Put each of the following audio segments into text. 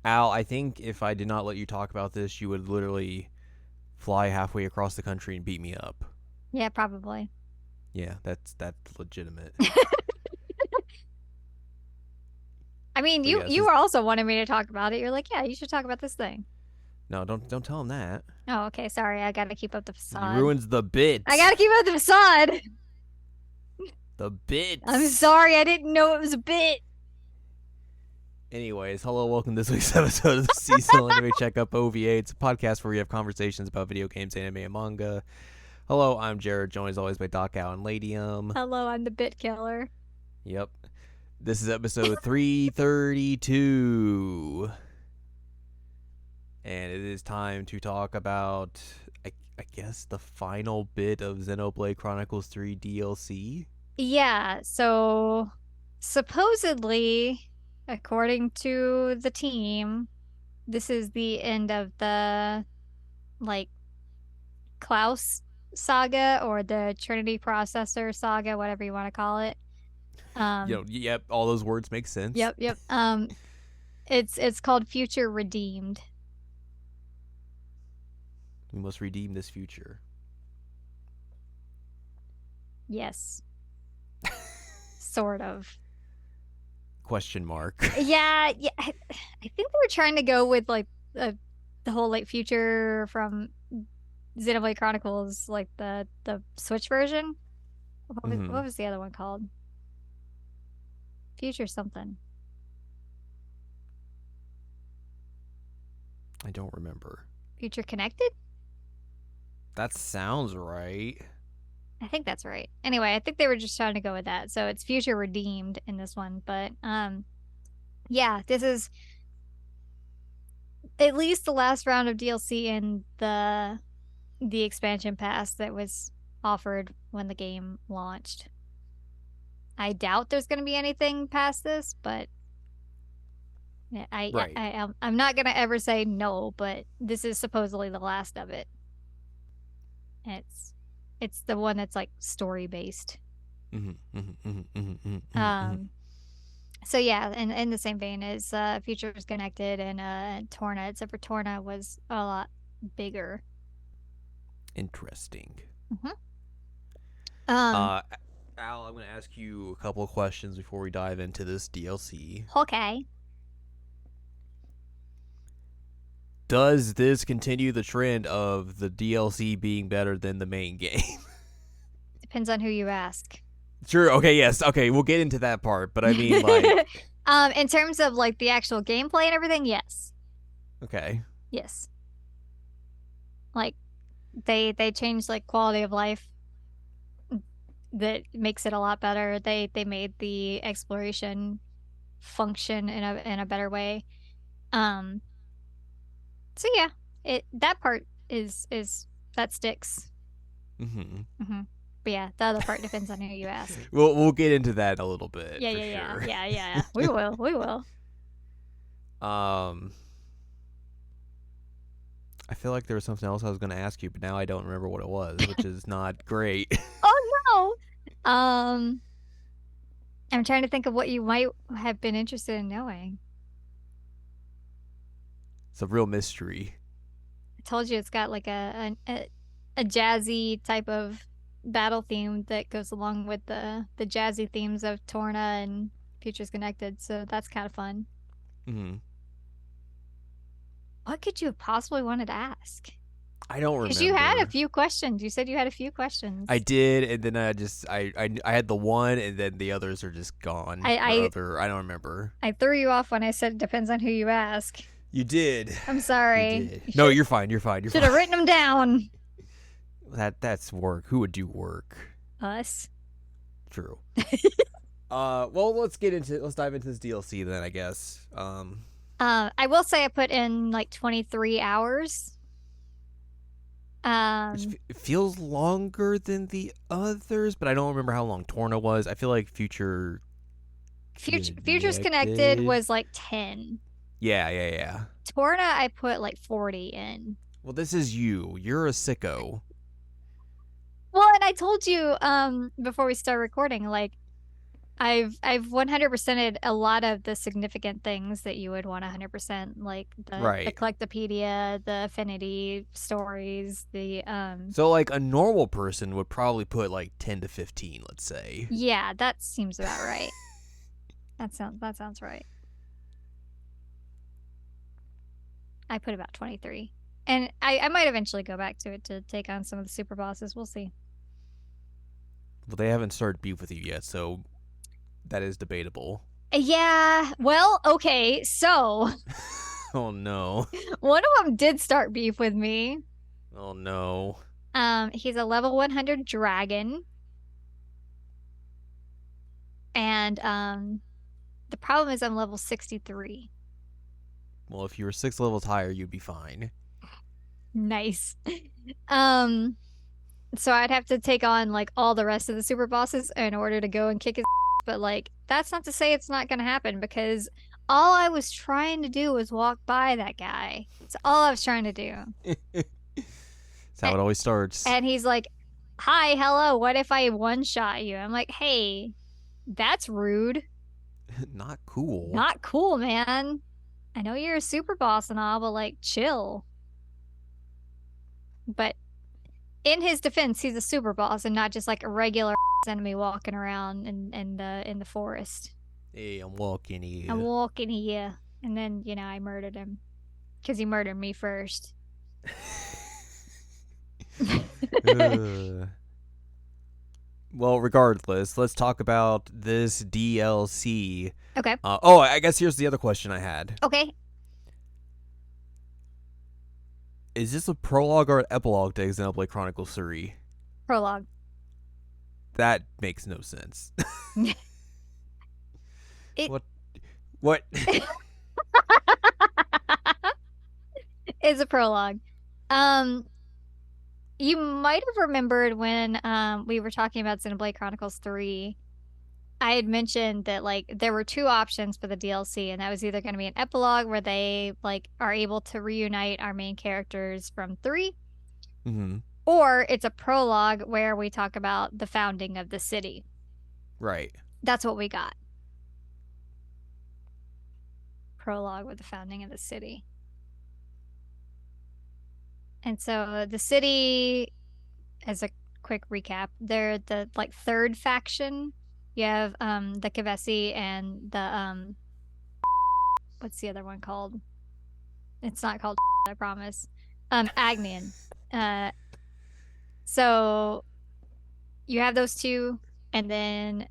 Al, I think if I did not let you talk about this, you would literally fly halfway across the country and beat me up. Yeah, probably. Yeah, that's legitimate. I mean, But you yes, you were also wanting me to talk about it. You're like, yeah, you should talk about this thing. no, don't tell him that. Oh, okay. Sorry, I gotta keep up the He facade. ruins the I bit. gotta keep up the facade. The I'm bits. sorry, I didn't know it was a bit. Anyways, hello, welcome to this week's episode of the Seasonal Anime Checkup OVA. It's a podcast where we have conversations about video games, anime, and manga. Hello, I'm Jared, joined as always by Doc Al and Ladium. Hello, I'm the bit killer. Yep. This is episode 332. And it is time to talk about, I guess, the final bit of Xenoblade Chronicles 3 DLC. Yeah, so supposedly, according to the team, this is the end of the like Klaus saga or the Trinity processor saga, whatever you want to call it. Um, Yep, all those words make sense. yep. It's called Future Redeemed. We must redeem this future. Yes, sort of. Question mark. Yeah. I think they were trying to go with like the whole like future from Xenoblade Chronicles, like the Switch version. Mm-hmm. What was the other one called? Future something. I don't remember. Future Connected? That sounds right. I think that's right. Anyway, I think they were just trying to go with that. So it's Future Redeemed in this one, but yeah, this is at least the last round of DLC in the expansion pass that was offered when the game launched. I doubt there's going to be anything past this, but Right. I'm not going to ever say no, but this is supposedly the last of it. It's it's the one that's like story based. Mm-hmm, mm-hmm, mm-hmm, mm-hmm, mm-hmm. Um so yeah, in the same vein as Future is Connected and Torna, except for Torna was a lot bigger. Interesting. Hmm. Um Uh, Al, I'm going to ask you a couple of questions before we dive into this DLC. okay. Does this continue the trend of the DLC being better than the main game? Depends on who you ask. Sure. Okay. Yes. Okay. We'll get into that part. But I mean, like, In terms of like the actual gameplay and everything, yes. okay. Yes. Like they changed like quality of life that makes it a lot better. They made the exploration function in a better way. Um so yeah, it that part is that sticks. Mm-hmm. Hmm. But yeah, the other part depends on who you ask. We'll get into that a little bit Yeah, for yeah, yeah. sure. Yeah. We will. We will. um, I feel like there was something else I was going to ask you, but now I don't remember what it was, which is not great. Oh no. I'm trying to think of what you might have been interested in knowing. It's a real mystery. I told you it's got like a jazzy type of battle theme that goes along with the jazzy themes of Torna and Futures Connected, so that's kind of fun. Mm-hmm. What could you have possibly wanted to ask? I don't Because you had a remember. few questions. You said you had a few questions. I did, and then I had the one, and then the others are just gone. Or I other, I don't remember. I threw you off when I said it depends on who you ask. You did. I'm You sorry. did. No, you're fine. You're fine. You're Should have fine. written them down. That's work. Who would do work? Us. True. Well, let's dive into this DLC then, I guess. I will say I put in like 23 hours. Which Um, feels longer than the others, but I don't remember how long Torna was. I feel like Futures Connected Connected. was like 10. Yeah. Torna, I put like 40 in. Well, this is you. You're a sicko. Well, and I told you before we start recording, like I've 100%ed a lot of the significant things that you would want 100%, like the Right. collectopedia, the affinity stories, the So like a normal person would probably put like 10 to 15, let's say. yeah, that seems about right. That sounds right. I put about 23. And I might eventually go back to it to take on some of the super bosses. We'll see. Well, they haven't started beef with you yet, so that is debatable. Yeah, well, okay, so Oh no. one of them did start beef with me. Oh no. He's a level 100 dragon, and the problem is I'm level 63. Well, if you were 6 levels higher, you'd be fine. Nice. Um, so I'd have to take on like all the rest of the super bosses in order to go and kick his ass, but like that's not to say it's not gonna happen because all I was trying to do was walk by that guy. That's all I was trying to do. That's how it always starts. And he's like, "Hi, hello, what if I one-shot you?" I'm like, "Hey, that's rude. Not cool. Not cool, man. I know you're a super boss and all, but like chill." But in his defense, he's a super boss and not just like a regular enemy walking around in the forest. Hey, I'm walking I'm here. walking here, and then I murdered him because he murdered me first. Well, regardless, let's talk about this DLC. Okay. I guess here's the other question I had. Okay. Is this a prologue or an epilogue to Xenoblade Chronicles 3? Prologue. That makes no sense. It What? What? is a prologue. Um, you might have remembered when we were talking about Xenoblade Chronicles 3. I had mentioned that like there were two options for the DLC, and that was either going to be an epilogue where they like are able to reunite our main characters from 3, Mm-hmm. or it's a prologue where we talk about the founding of the city. Right. That's what we got. Prologue with the founding of the city. And so the city, as a quick recap, they're the like third faction. You have the Kavesi and the what's the other one called? It's not called I promise. Agnian. Uh so you have those two, and then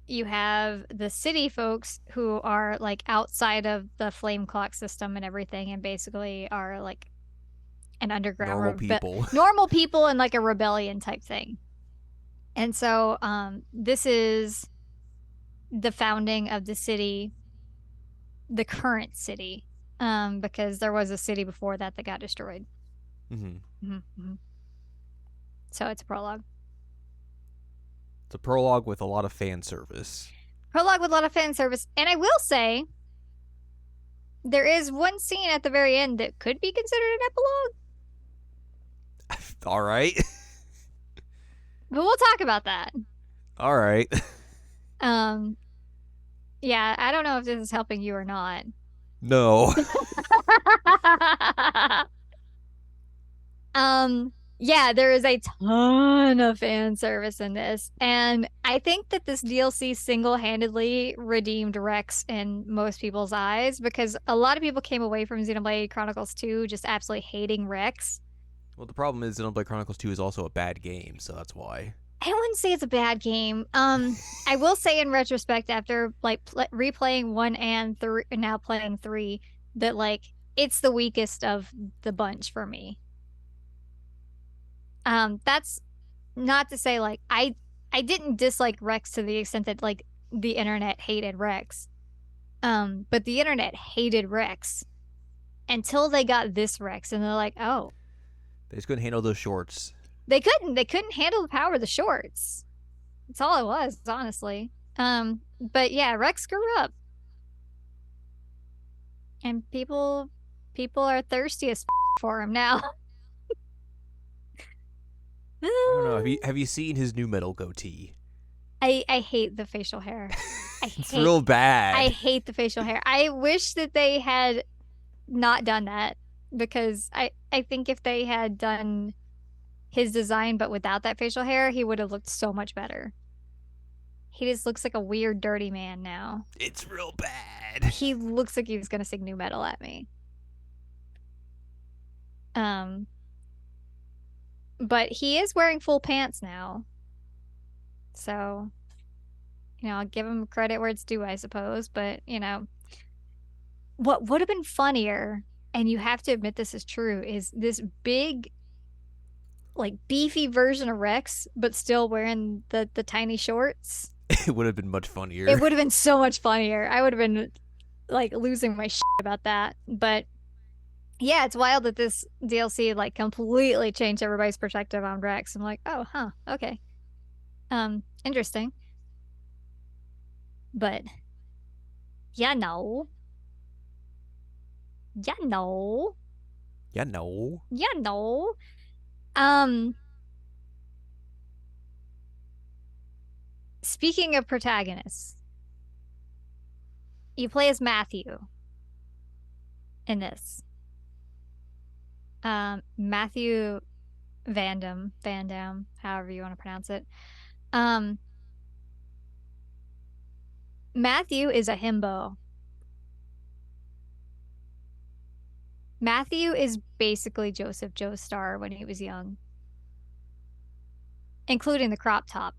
you have the city folks who are like outside of the flame clock system and everything, and basically are like an Normal underground people. normal people and like a rebellion type thing. And so this is the founding of the city, the current city, because there was a city before that that got destroyed. Mm-hmm. Mm-hmm. So it's a prologue. It's a prologue with a lot of fan service. Prologue with a lot of fan service. And I will say, there is one scene at the very end that could be considered an epilogue. All right. But we'll talk about that. All right. Yeah, I don't know if this is helping you or not. No. Yeah, there is a ton of fan service in this, and I think that this DLC single-handedly redeemed Rex in most people's eyes, because a lot of people came away from Xenoblade Chronicles 2 just absolutely hating Rex. Well, the problem is Xenoblade Chronicles 2 is also a bad game, so that's why. I wouldn't say it's a bad game. I will say in retrospect, after like replaying 1 and 3, and now playing 3, that like it's the weakest of the bunch for me. That's not to say like I didn't dislike Rex to the extent that like the internet hated Rex. But the internet hated Rex until they got this Rex, and they're like, oh, They just couldn't handle those shorts. they couldn't handle the power of the shorts. That's all it was, honestly. But yeah, Rex grew up, and people are thirsty as for him now. I don't know. Have you seen his new metal goatee? I hate the facial hair. It's real bad. I hate the facial hair. I wish that they had not done that, because I think if they had done his design but without that facial hair, he would have looked so much better. He just looks like a weird, dirty man now. It's real bad. He looks like he was gonna sing new metal at me. But he is wearing full pants now. So, I'll give him credit where it's due, I suppose. But, what would have been funnier, and you have to admit this is true, is this big, like, beefy version of Rex, but still wearing the tiny shorts. It would have been much funnier. It would have been so much funnier. I would have been, like, losing my shit about that. But yeah, it's wild that this DLC, like, completely changed everybody's perspective on Rex. I'm like, oh, huh, okay. Interesting. But, yeah, no. Yeah, no. Yeah, no. Yeah, no. Speaking of protagonists, you play as Matthew in this. Matthew Van Dam, however you want to pronounce it. Matthew is a himbo. Matthew is basically Joseph Joestar when he was young, including the crop top.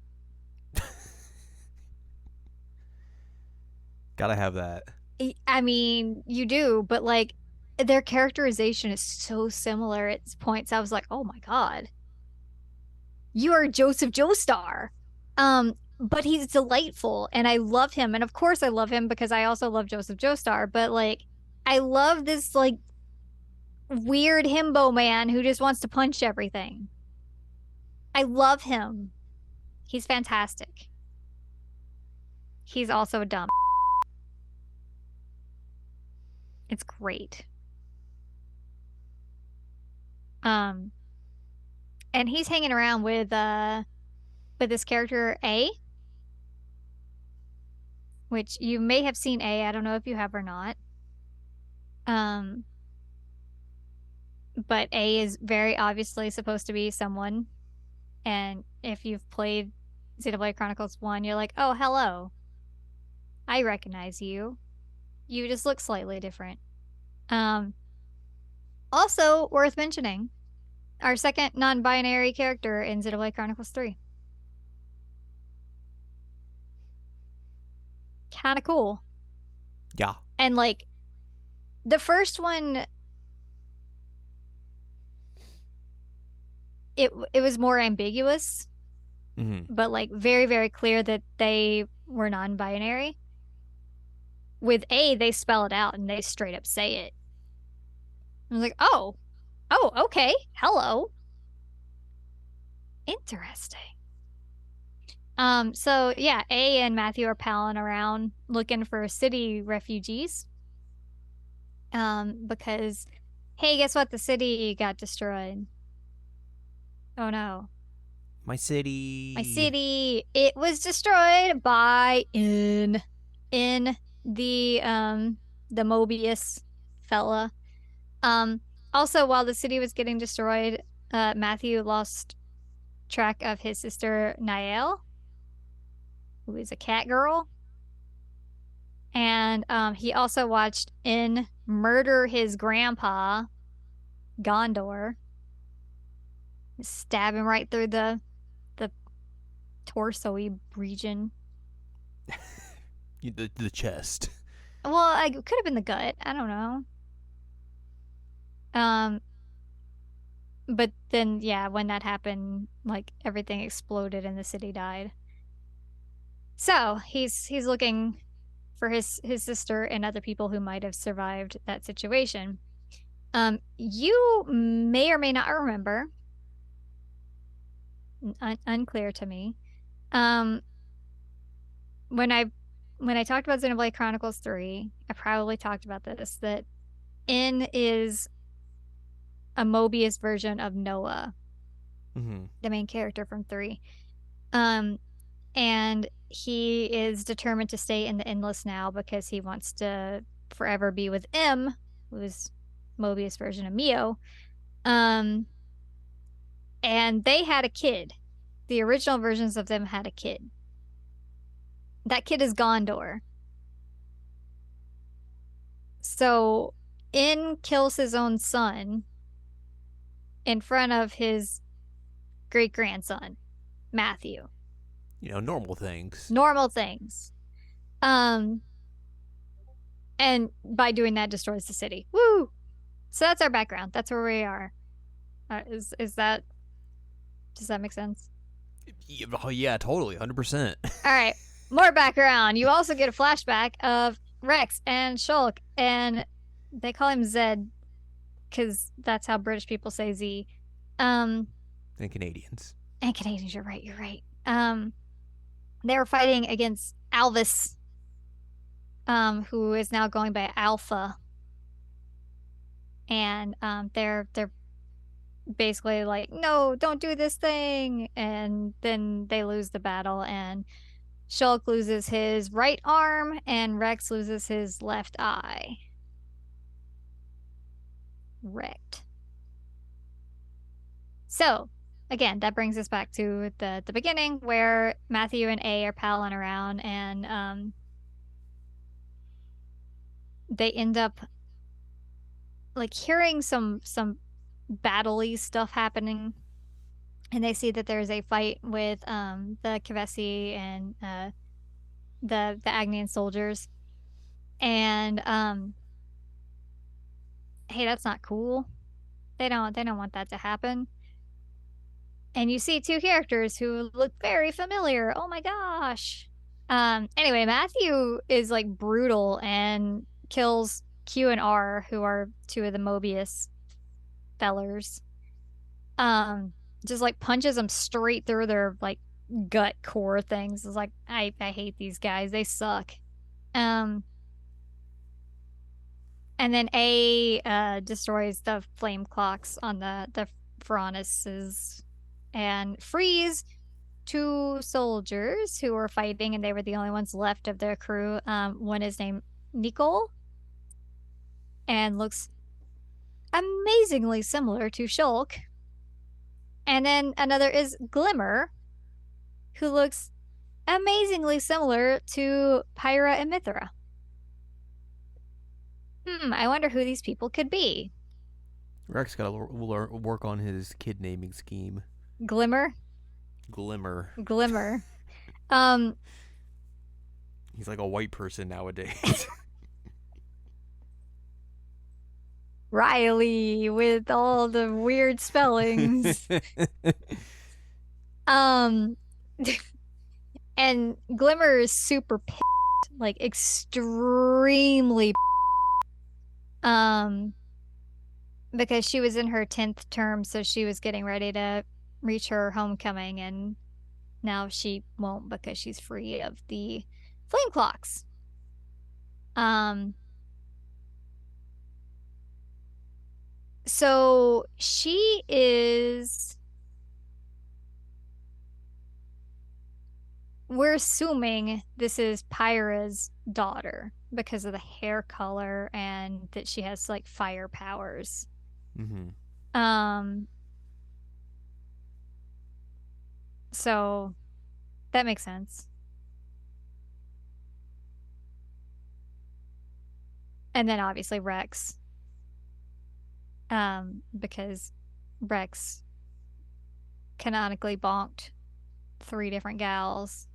Gotta have that. I mean, you do, but like their characterization is so similar at points. I was like, oh my God, you are Joseph Joestar. But he's delightful and I love him. And of course I love him because I also love Joseph Joestar, but like I love this like weird himbo man who just wants to punch everything. I love him. He's fantastic. He's also dumb. It's great. And he's hanging around with this character A, which you may have seen A. I don't know if you have or not. But A is very obviously supposed to be someone. And if you've played Xenoblade Chronicles 1, you're like, oh, hello. I recognize you. You just look slightly different. Also worth mentioning, our second non-binary character in Xenoblade Chronicles 3. Kind of cool. Yeah. And like the first one, it was more ambiguous, but like very, very clear that they were non-binary. With A, they spell it out and they straight up say it. I was like, oh, okay, hello. Interesting. So yeah, A and Matthew are palling around looking for city refugees. Because, hey, guess what? The city got destroyed. Oh no. My city. It was destroyed by in the Mobius fella. Also, while the city was getting destroyed, Matthew lost track of his sister Niall, who is a cat girl. And he also watched In murder his grandpa, Gondor. Stab him right through the torso-y region. The chest. Well, it could have been the gut. I don't know. But then, yeah, when that happened, like everything exploded and the city died. So he's looking for his sister and other people who might have survived that situation. You may or may not remember. Unclear to me. When I talked about Xenoblade Chronicles 3, I probably talked about this, that N is a Mobius version of Noah, the main character from 3. and he is determined to stay in the Endless now because he wants to forever be with M, who's Mobius' version of Mio. Um, and they had a kid. The original versions of them had a kid. That kid is Gondor. So In kills his own son in front of his great grandson, Matthew. Normal things. Normal things. Um, and by doing that, destroys the city. Woo! So that's our background. That's where we are. Is that does that make sense? Oh yeah, totally, 100%. All right, more background. You also get a flashback of Rex and Shulk, and they call him Zed because that's how British people say Z. And Canadians. And Canadians, you're right, you're right. They were fighting against Alvis, who is now going by Alpha. And they're basically like, no, don't do this thing. And then they lose the battle, and Shulk loses his right arm, and Rex loses his left eye. Wrecked. So, again, that brings us back to the beginning where Matthew and A are palling around, and they end up like hearing some battle-y stuff happening, and they see that there's a fight with the Kavesi and the Agnian soldiers, and hey, that's not cool. They don't want that to happen. And you see two characters who look very familiar. Oh my gosh. Anyway, Matthew is like brutal and kills Q and R, who are two of the Mobius fellers. Just like punches them straight through their like gut core things. It's like I hate these guys. They suck. Um and then A destroys the flame clocks on the Phroneses and frees two soldiers who were fighting, and they were the only ones left of their crew. One is named Nicole and looks amazingly similar to Shulk. And then another is Glimmer, who looks amazingly similar to Pyra and Mithra. I wonder who these people could be. Rex got to work on his kid naming scheme. Glimmer? Glimmer. Glimmer. He's like a white person nowadays. Riley with all the weird spellings. And Glimmer is super pissed, like extremely because she was in her 10th term, so she was getting ready to reach her homecoming, and now she won't because she's free of the flame clocks. So she is, we're assuming this is Pyra's daughter because of the hair color and that she has like fire powers. So that makes sense. And then obviously Rex. Because Rex canonically bonked 3 different gals.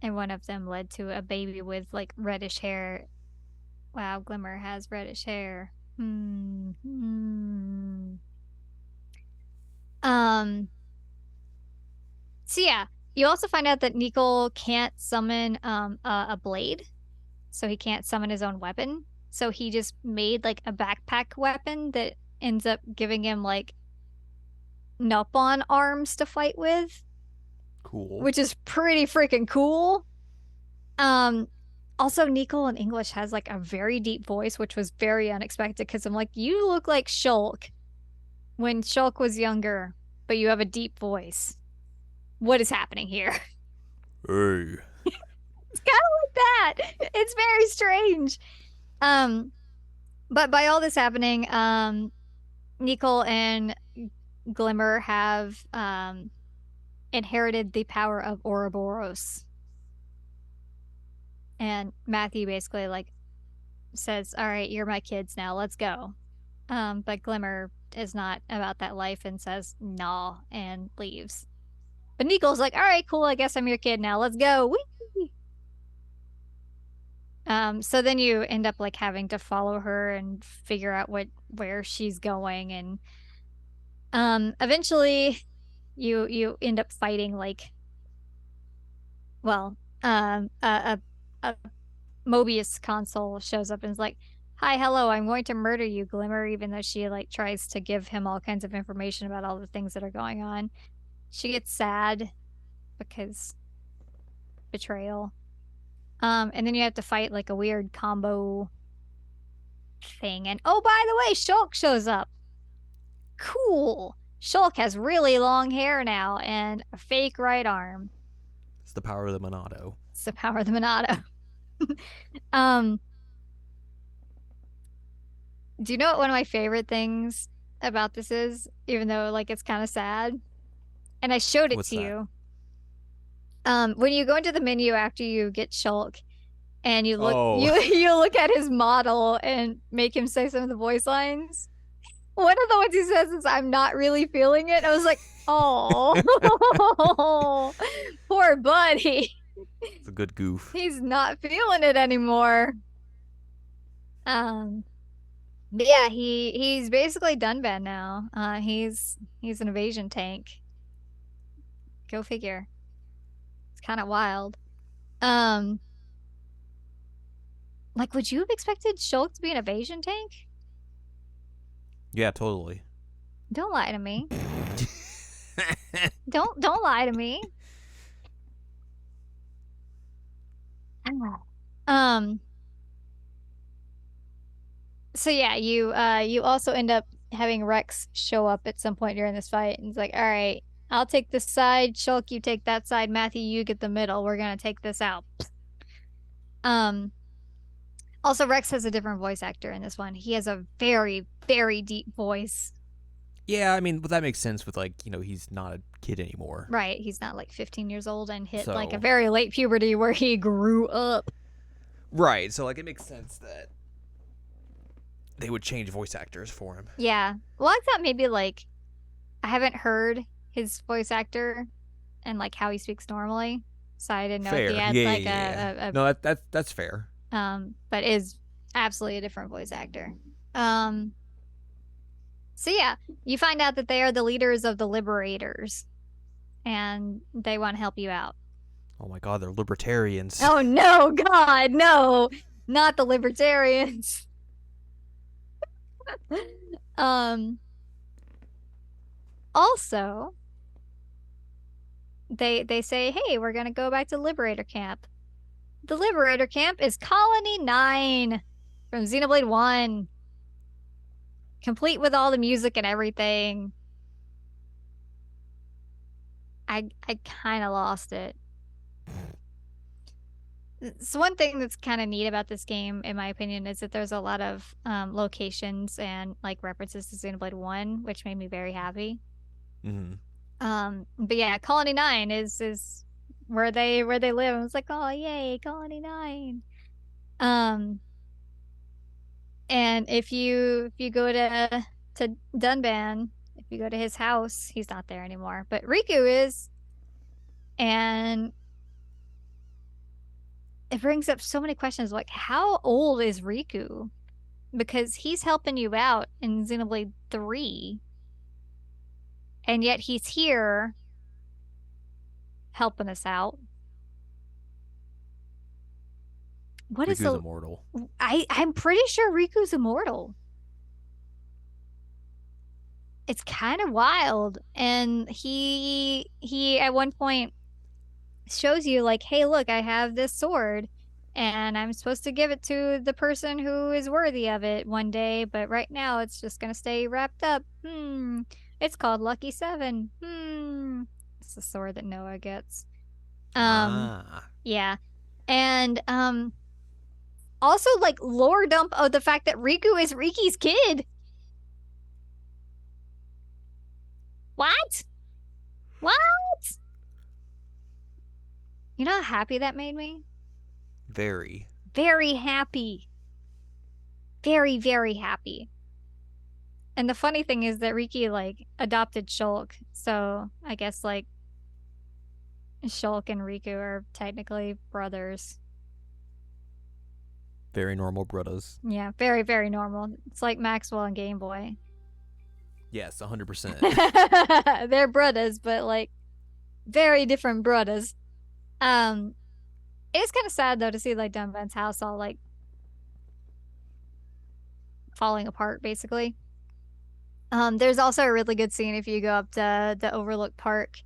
And one of them led to a baby with like reddish hair. Wow, Glimmer has reddish hair. So yeah, you also find out that Nicole can't summon a blade. So he can't summon his own weapon. So he just made like a backpack weapon that ends up giving him like Nupon arms to fight with. Cool. Which is pretty freaking cool. Also, Nicole in English has like a very deep voice, which was very unexpected because I'm like, you look like Shulk when Shulk was younger. but you have a deep voice. What is happening here? Hey. It's kind of like that. It's very strange. Um, but by all this happening, Nicole and Glimmer have inherited the power of Ouroboros. And Matthew basically like says, "All right, you're my kids now. Let's go." But Glimmer is not about that life and says, "Nah," and leaves. But Nicole's like, "All right, cool. I guess I'm your kid now. Let's go." Whee! So then you end up like having to follow her and figure out where she's going, and eventually you end up fighting like, well, a Mobius console shows up and is like, "Hi, hello, I'm going to murder you, Glimmer," even though she like tries to give him all kinds of information about all the things that are going on. She gets sad because betrayal. And then you have to fight like a weird combo thing. And oh, by the way, Shulk shows up. Cool. Shulk has really long hair now and a fake right arm. It's the power of the Monado. It's the power of the Monado. um, do you know what one of my favorite things about this is? Even though like it's kind of sad, and I showed it What's to that? you. When you go into the menu after you get Shulk, and you look Oh. you look at his model and make him say some of the voice lines. One of the ones he says is, "I'm not really feeling it." I was like, "Oh, poor buddy. It's a good goof. He's not feeling it anymore." Um, but yeah, he's basically done bad now. He's an evasion tank. Go figure. It's kind of wild. Um, like, would you have expected Shulk to be an evasion tank? Yeah, totally. Don't lie to me. Don't lie to me. Um. So yeah, you also end up having Rex show up at some point during this fight, and he's like, "All right, I'll take this side. Shulk, you take that side. Matthew, you get the middle. We're gonna take this out." Um. Also, Rex has a different voice actor in this one. He has a very, very deep voice. Yeah, I mean, but that makes sense with like, he's not a kid anymore. Right. He's not like 15 years old and hit like a So very late puberty where he grew up. right, so like it makes sense that they would change voice actors for him. Yeah. Well, I thought maybe like I haven't heard his voice actor and like how he speaks normally, so I didn't know Fair. if he had Yeah, like yeah. a No, that's fair. but is absolutely a different voice actor. So yeah, you find out that they are the leaders of the Liberators, and they want to help you out. Oh my god, they're libertarians. Oh no, God, no, not the Libertarians. um. Also, they say, "Hey, we're gonna go back to Liberator Camp." The Liberator Camp is Colony 9 from Xenoblade 1. Complete with all the music and everything. I kind of lost it. So one thing that's kind of neat about this game, in my opinion, is that there's a lot of locations and like references to Xenoblade 1, which made me very happy. Mm-hmm. But yeah, Colony 9 is where they live. I was like, "Oh yay, Colony 9." And if you go to Dunban, if you go to his house, he's not there anymore, but Riku is, and it brings up so many questions like, how old is Riku? Because he's helping you out in Xenoblade 3, and yet he's here helping us out. What is Riku's the immortal. I'm pretty sure Riku's immortal. It's kind of wild. And he at one point shows you like, "Hey, look, I have this sword and I'm supposed to give it to the person who is worthy of it one day, but right now it's just going to stay wrapped up. It's called Lucky Seven. It's the sword that Noah gets. Um, Ah, yeah. And also like lore dump of the fact that Riku is Riki's kid. What? What? You know how happy that made me? very. Very happy. Very, very happy. And the funny thing is that Riki like adopted Shulk, so I guess like Shulk and Riku are technically brothers. Very normal brothers. Yeah, very, very normal. It's like Maxwell and Game Boy. Yes, 100%. They're brothers, but like very different brothers. Um, it's kind of sad though to see like Dunvan's house all like falling apart basically. There's also a really good scene if you go up to the Overlook Park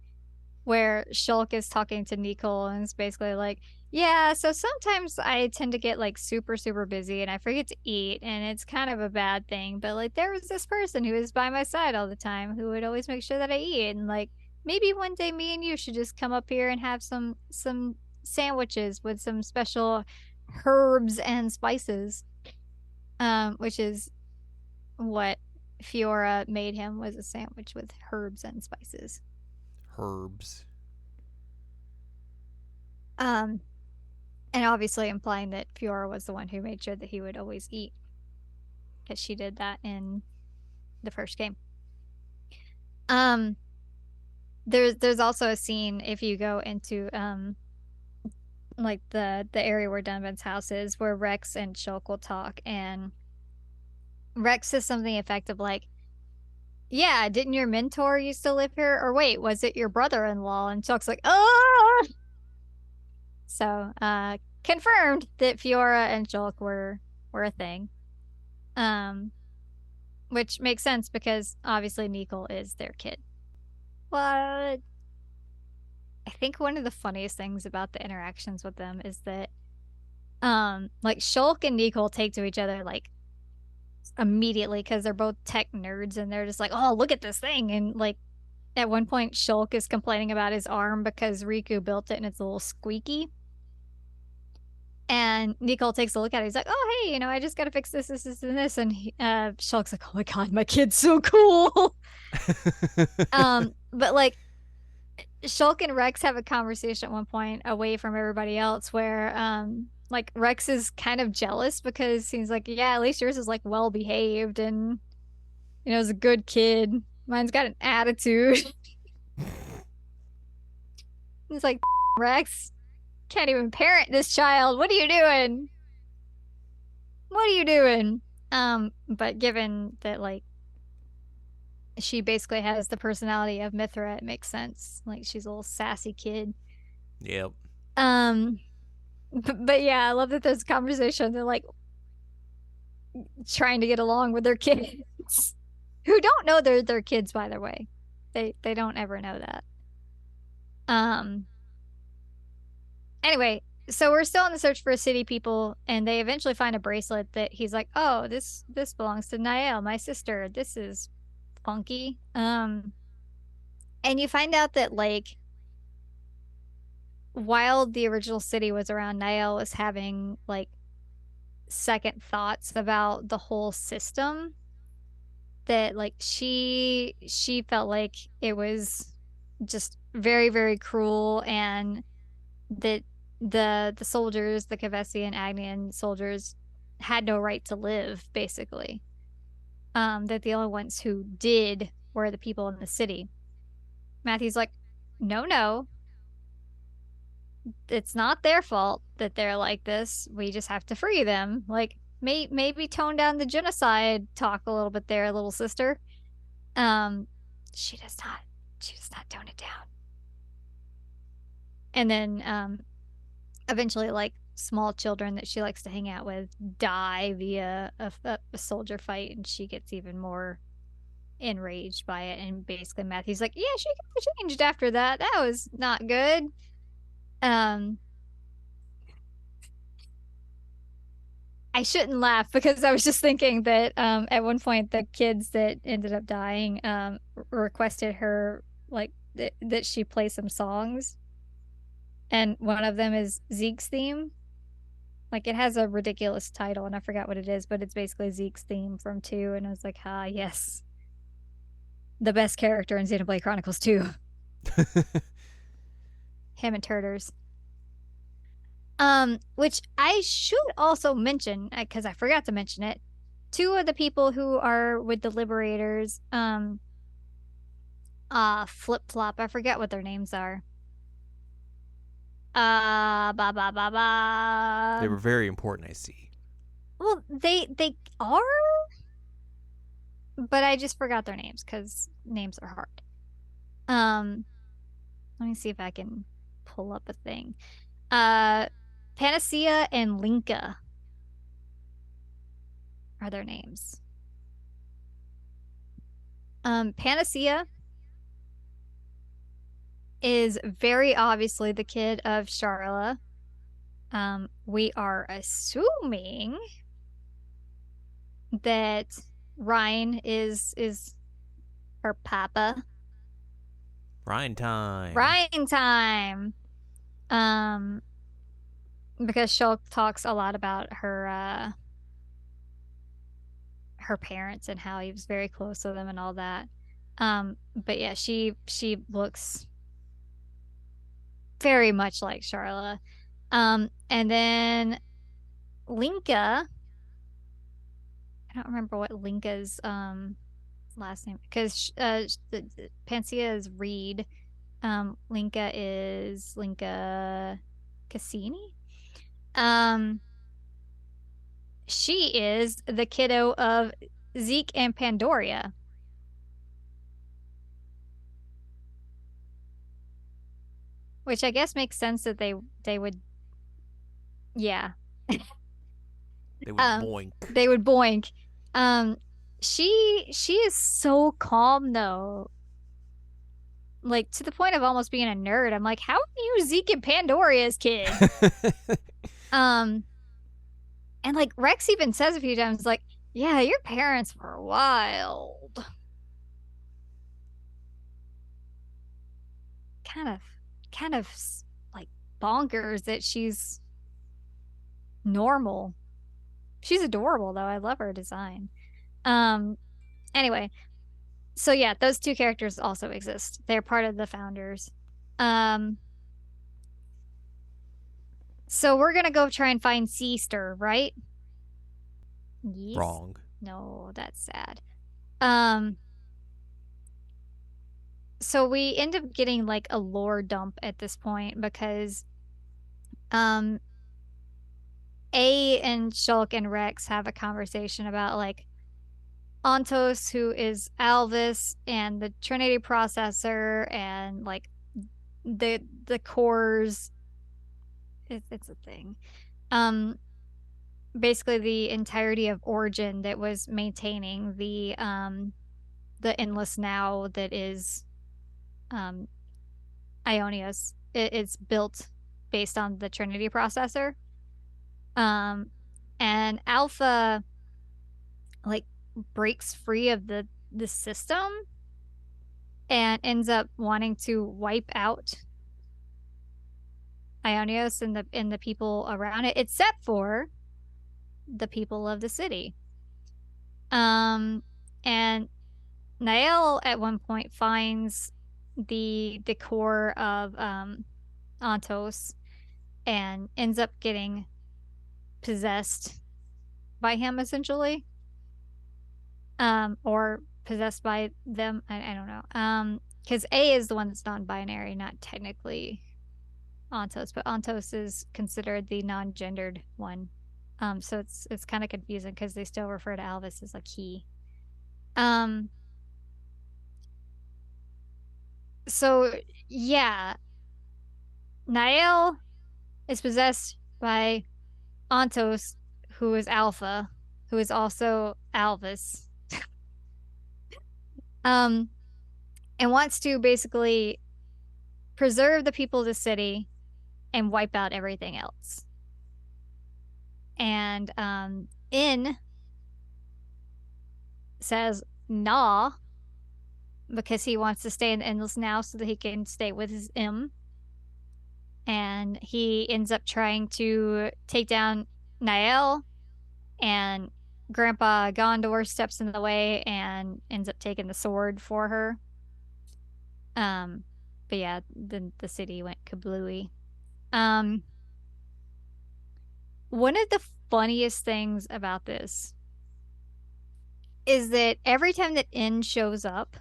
where Shulk is talking to Nicole and it's basically like, yeah, so sometimes I tend to get like super, super busy and I forget to eat and it's kind of a bad thing. But like there was this person who was by my side all the time who would always make sure that I eat. And like maybe one day me and you should just come up here and have some sandwiches with some special herbs and spices. Which is what Fiora made him was a sandwich with herbs and spices. Herbs. Um, and obviously implying that Fiora was the one who made sure that he would always eat because she did that in the first game. Um, there's also a scene if you go into like the area where Dunvan's house is where Rex and Shulk will talk and Rex says something effective like, yeah, didn't your mentor used to live here? Or wait, was it your brother-in-law? And Shulk's like, oh, so confirmed that Fiora and Shulk were a thing. Um, which makes sense because obviously Nicole is their kid. But I think one of the funniest things about the interactions with them is that like Shulk and Nicole take to each other like immediately because they're both tech nerds and they're just like, oh, look at this thing. And like at one point Shulk is complaining about his arm because Riku built it and it's a little squeaky. And Nicole takes a look at it. He's like, "Oh, hey, I just gotta fix this, and this." And Shulk's like, "Oh my god, my kid's so cool." But like Shulk and Rex have a conversation at one point away from everybody else, where like Rex is kind of jealous because he's like, "Yeah, at least yours is like well behaved and is a good kid. Mine's got an attitude." He's like, "Rex, can't even parent this child. What are you doing? What are you doing?" But given that like she basically has the personality of Mithra, it makes sense. Like she's a little sassy kid. Yep. Um, but yeah, I love that there's a conversation. They're like trying to get along with their kids, who don't know they're their kids, by the way. They don't ever know that. Um. Anyway, so we're still on the search for city people, and they eventually find a bracelet that he's like, "Oh, this belongs to Nael, my sister. This is funky." And you find out that like while the original city was around, Nael was having like second thoughts about the whole system. That like she felt like it was just very, very cruel, and that the soldiers, the Kavesi and Agnian soldiers, had no right to live, basically. That the only ones who did were the people in the city. Matthew's like, no, no, it's not their fault that they're like this. We just have to free them. Like, maybe tone down the genocide talk a little bit there, little sister. Um, she does not. She does not tone it down. And then, eventually, like small children that she likes to hang out with die via a soldier fight, and she gets even more enraged by it. And basically, Matthew's like, "Yeah, she changed after that. That was not good." Um, I shouldn't laugh because I was just thinking that at one point the kids that ended up dying requested her like that she play some songs, and one of them is Zeke's theme. Like it has a ridiculous title and I forgot what it is, but it's basically Zeke's theme from 2, and I was like, ah, yes, the best character in Xenoblade Chronicles 2. Him and Turters. Which I should also mention, because I forgot to mention it. 2 of the people who are with the Liberators, Flip Flop, I forget what their names are. Ba ba ba They ba. were very important, I see. Well, they are, but I just forgot their names because names are hard. Um, Let me see if I can pull up a thing. Uh, Panacea and Linka are their names. Panacea is very obviously the kid of Charla. We are assuming that Ryan is her papa. Ryan time. Ryan time. Um, because Shulk talks a lot about her parents and how he was very close to them and all that. But yeah, she looks very much like Charla. And then Linka, I don't remember what Linka's last name because Panacea is Reed. Linka is Linka Cassini. She is the kiddo of Zeke and Pandoria. Which I guess makes sense that they would, yeah. They would boink. They would boink. Um, she is so calm though. Like to the point of almost being a nerd. I'm like, how are you Zeke and Pandoria's kid? And like Rex even says a few times, like, yeah, your parents were wild. Kind of like bonkers that she's normal. She's adorable though. I love her design. Anyway, so yeah, those 2 characters also exist. They're part of the founders. So we're gonna go try and find Seaster, right? Yes. Wrong. No, that's sad. So we end up getting like a lore dump at this point because A and Shulk and Rex have a conversation about like Ontos, who is Alvis, and the Trinity processor, and like the cores. It's a thing. Basically the entirety of Origin that was maintaining the endless now that is Ionios. It's built based on the Trinity processor. And Alpha like breaks free of the system and ends up wanting to wipe out Ionios and the people around it, except for the people of the city. And Nael at one point finds the core of Ontos and ends up getting possessed by him essentially. Or possessed by them. I don't know. Because A is the one that's non-binary, not technically Ontos, but Ontos is considered the non-gendered one. So it's kind of confusing because they still refer to Alvis as like he. So yeah, Nael is possessed by Ontos, who is Alpha, who is also Alvis. And wants to basically preserve the people of the city and wipe out everything else. And In says nah because he wants to stay in the Endless now so that he can stay with his M. And he ends up trying to take down Nael, and Grandpa Gondor steps in the way and ends up taking the sword for her. Um, but yeah, then the city went kablooey. Um, one of the funniest things about this is that every time that N shows up,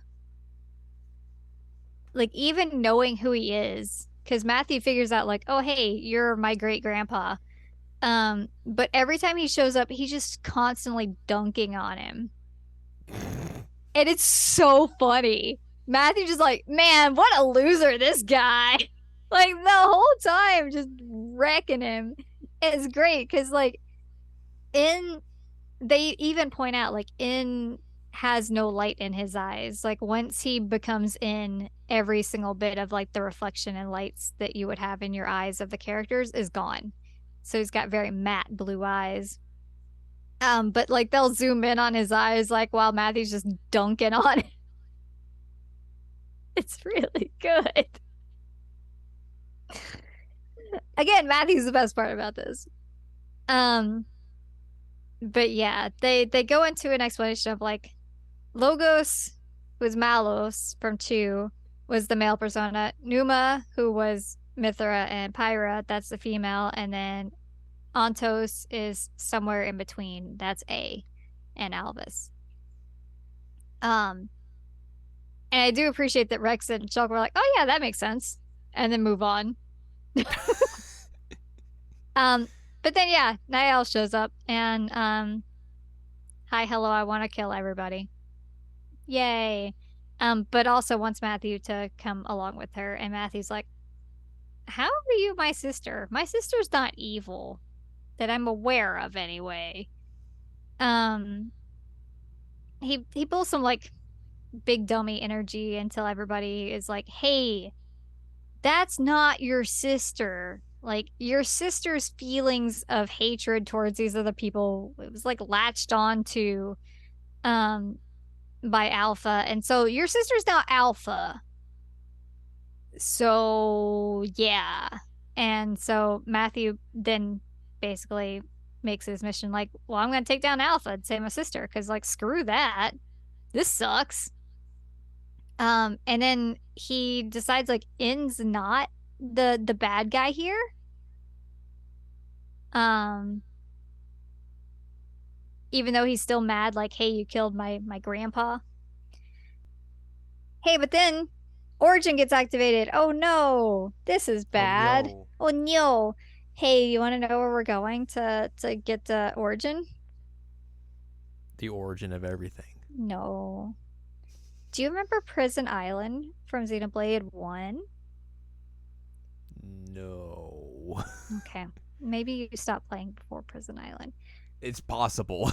like even knowing who he is, because Matthew figures out like, oh hey, you're my great grandpa. But every time he shows up, he's just constantly dunking on him. And it's so funny. Matthew just like, man, what a loser this guy. Like the whole time just wrecking him. It's great because like in they even point out like in has no light in his eyes. Like once he becomes in, every single bit of like the reflection and lights that you would have in your eyes of the characters is gone. So he's got very matte blue eyes. But like they'll zoom in on his eyes like while Matthew's just dunking on it. It's really good. Again, Matthew's the best part about this. Um, but yeah, they go into an explanation of like Logos, who was Malos from 2, was the male persona. Numa, who was Mithra, and Pyra, that's the female, and then Ontos is somewhere in between. That's A, and Alvis. And I do appreciate that Rex and Chuck were like, "Oh yeah, that makes sense," and then move on. But then yeah, Niall shows up and hi, hello, I want to kill everybody. Yay. But also wants Matthew to come along with her, and Matthew's like, "How are you my sister? My sister's not evil that I'm aware of anyway." Um he pulls some like big dummy energy until everybody is like, "Hey, that's not your sister. Like your sister's feelings of hatred towards these other people, it was like latched on to um by Alpha. And so your sister's now Alpha. So yeah." And so Matthew then basically makes his mission like, "Well, I'm gonna take down Alpha and save my sister, because like screw that. This sucks." And then he decides like In's not the bad guy here. Um, Even though he's still mad, like, "Hey, you killed my grandpa." Hey, but then Origin gets activated. Oh no, this is Oh bad. no. Oh no. Hey, you want to know where we're going to get to Origin? The origin of everything. No. Do you remember Prison Island from Xenoblade 1? No. Okay. Maybe you stopped playing before Prison Island. It's possible.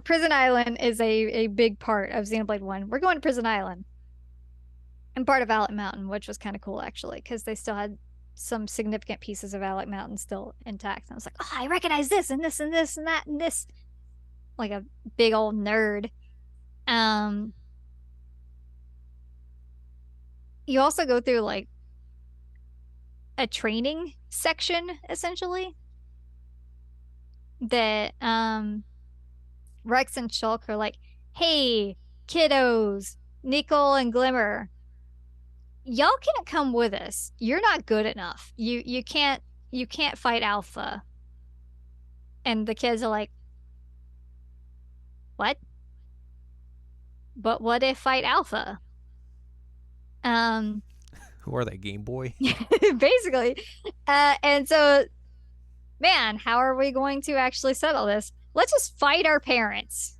Prison Island is a big part of Xenoblade 1. We're going to Prison Island. And part of Alec Mountain, which was kind of cool actually, because they still had some significant pieces of Alec Mountain still intact. And I was like, "Oh, I recognize this and this and this and that and this." Like a big old nerd. Um, you also go through like a training section essentially that Rex and Shulk are like, "Hey, kiddos, Nickel and Glimmer, y'all can't come with us. You're not good enough. You can't fight Alpha." And the kids are like, "What? But what if fight Alpha?" Um, Who are they? Game Boy? Basically. And so, man, how are we going to actually settle this? Let's just fight our parents.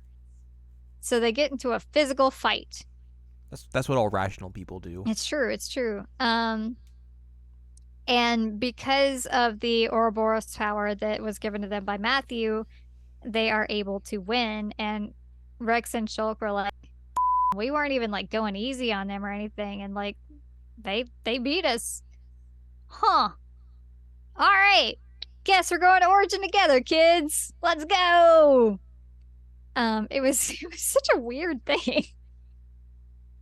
So they get into a physical fight. That's what all rational people do. It's true. It's true. And because of the Ouroboros power that was given to them by Matthew, they are able to win. And Rex and Shulk were like, "We weren't even like going easy on them or anything, and like they beat us." Huh. All right. guess we're going to Origin together, kids. Let's go. It was it was such a weird thing,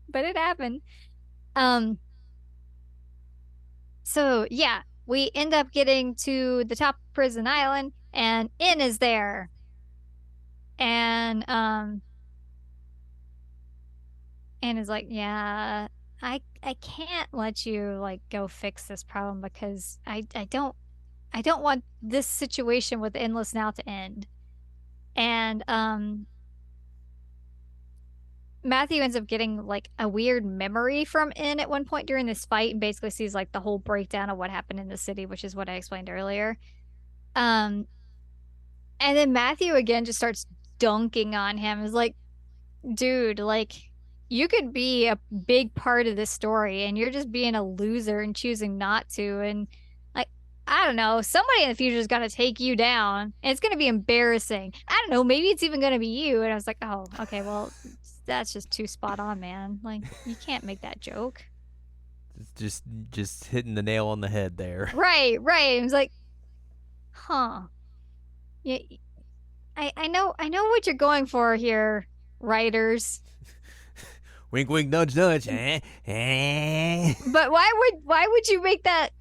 but it happened. Um, so yeah, we end up getting to the top of Prison Island, and In is there, and Anne is like, yeah, I can't let you like go fix this problem because I don't want this situation with Endless now to end. And Matthew ends up getting like a weird memory from In at one point during this fight and basically sees like the whole breakdown of what happened in the city, which is what I explained earlier. Um and then Matthew again just starts dunking on him. Is like, dude, like you could be a big part of this story and you're just being a loser and choosing not to. And like, I don't know, somebody in the future is gonna take you down and it's gonna be embarrassing. I don't know, maybe it's even gonna be you. And I was like, oh, okay, well, that's just too spot on, man. Like, you can't make that joke. Just hitting the nail on the head there. Right, right. I was like, huh. Yeah, I know what you're going for here, writers. Wink, wink, nudge, nudge. But why would you make that?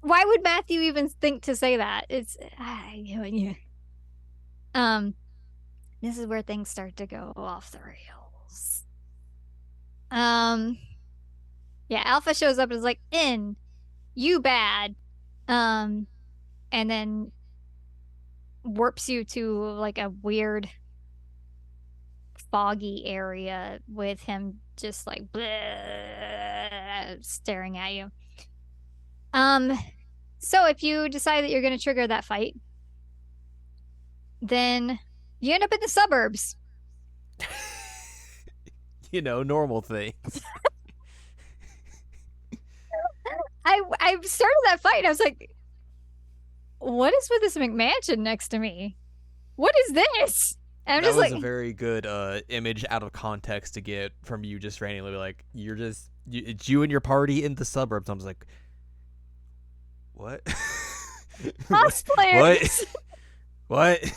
Why would Matthew even think to say that? It's yeah. This is where things start to go off the rails. Yeah, Alpha shows up and is like, In, you bad. And then warps you to like a weird foggy area with him just like bleh, staring at you. So if you decide that you're going to trigger that fight, then you end up in the suburbs. You know, normal things. I started that fight and I was like, what is with this McMansion next to me? What is this? And I'm that just was like, a very good image out of context to get from you just randomly like, it's you and your party in the suburbs. I was like, what? cosplayers. What? It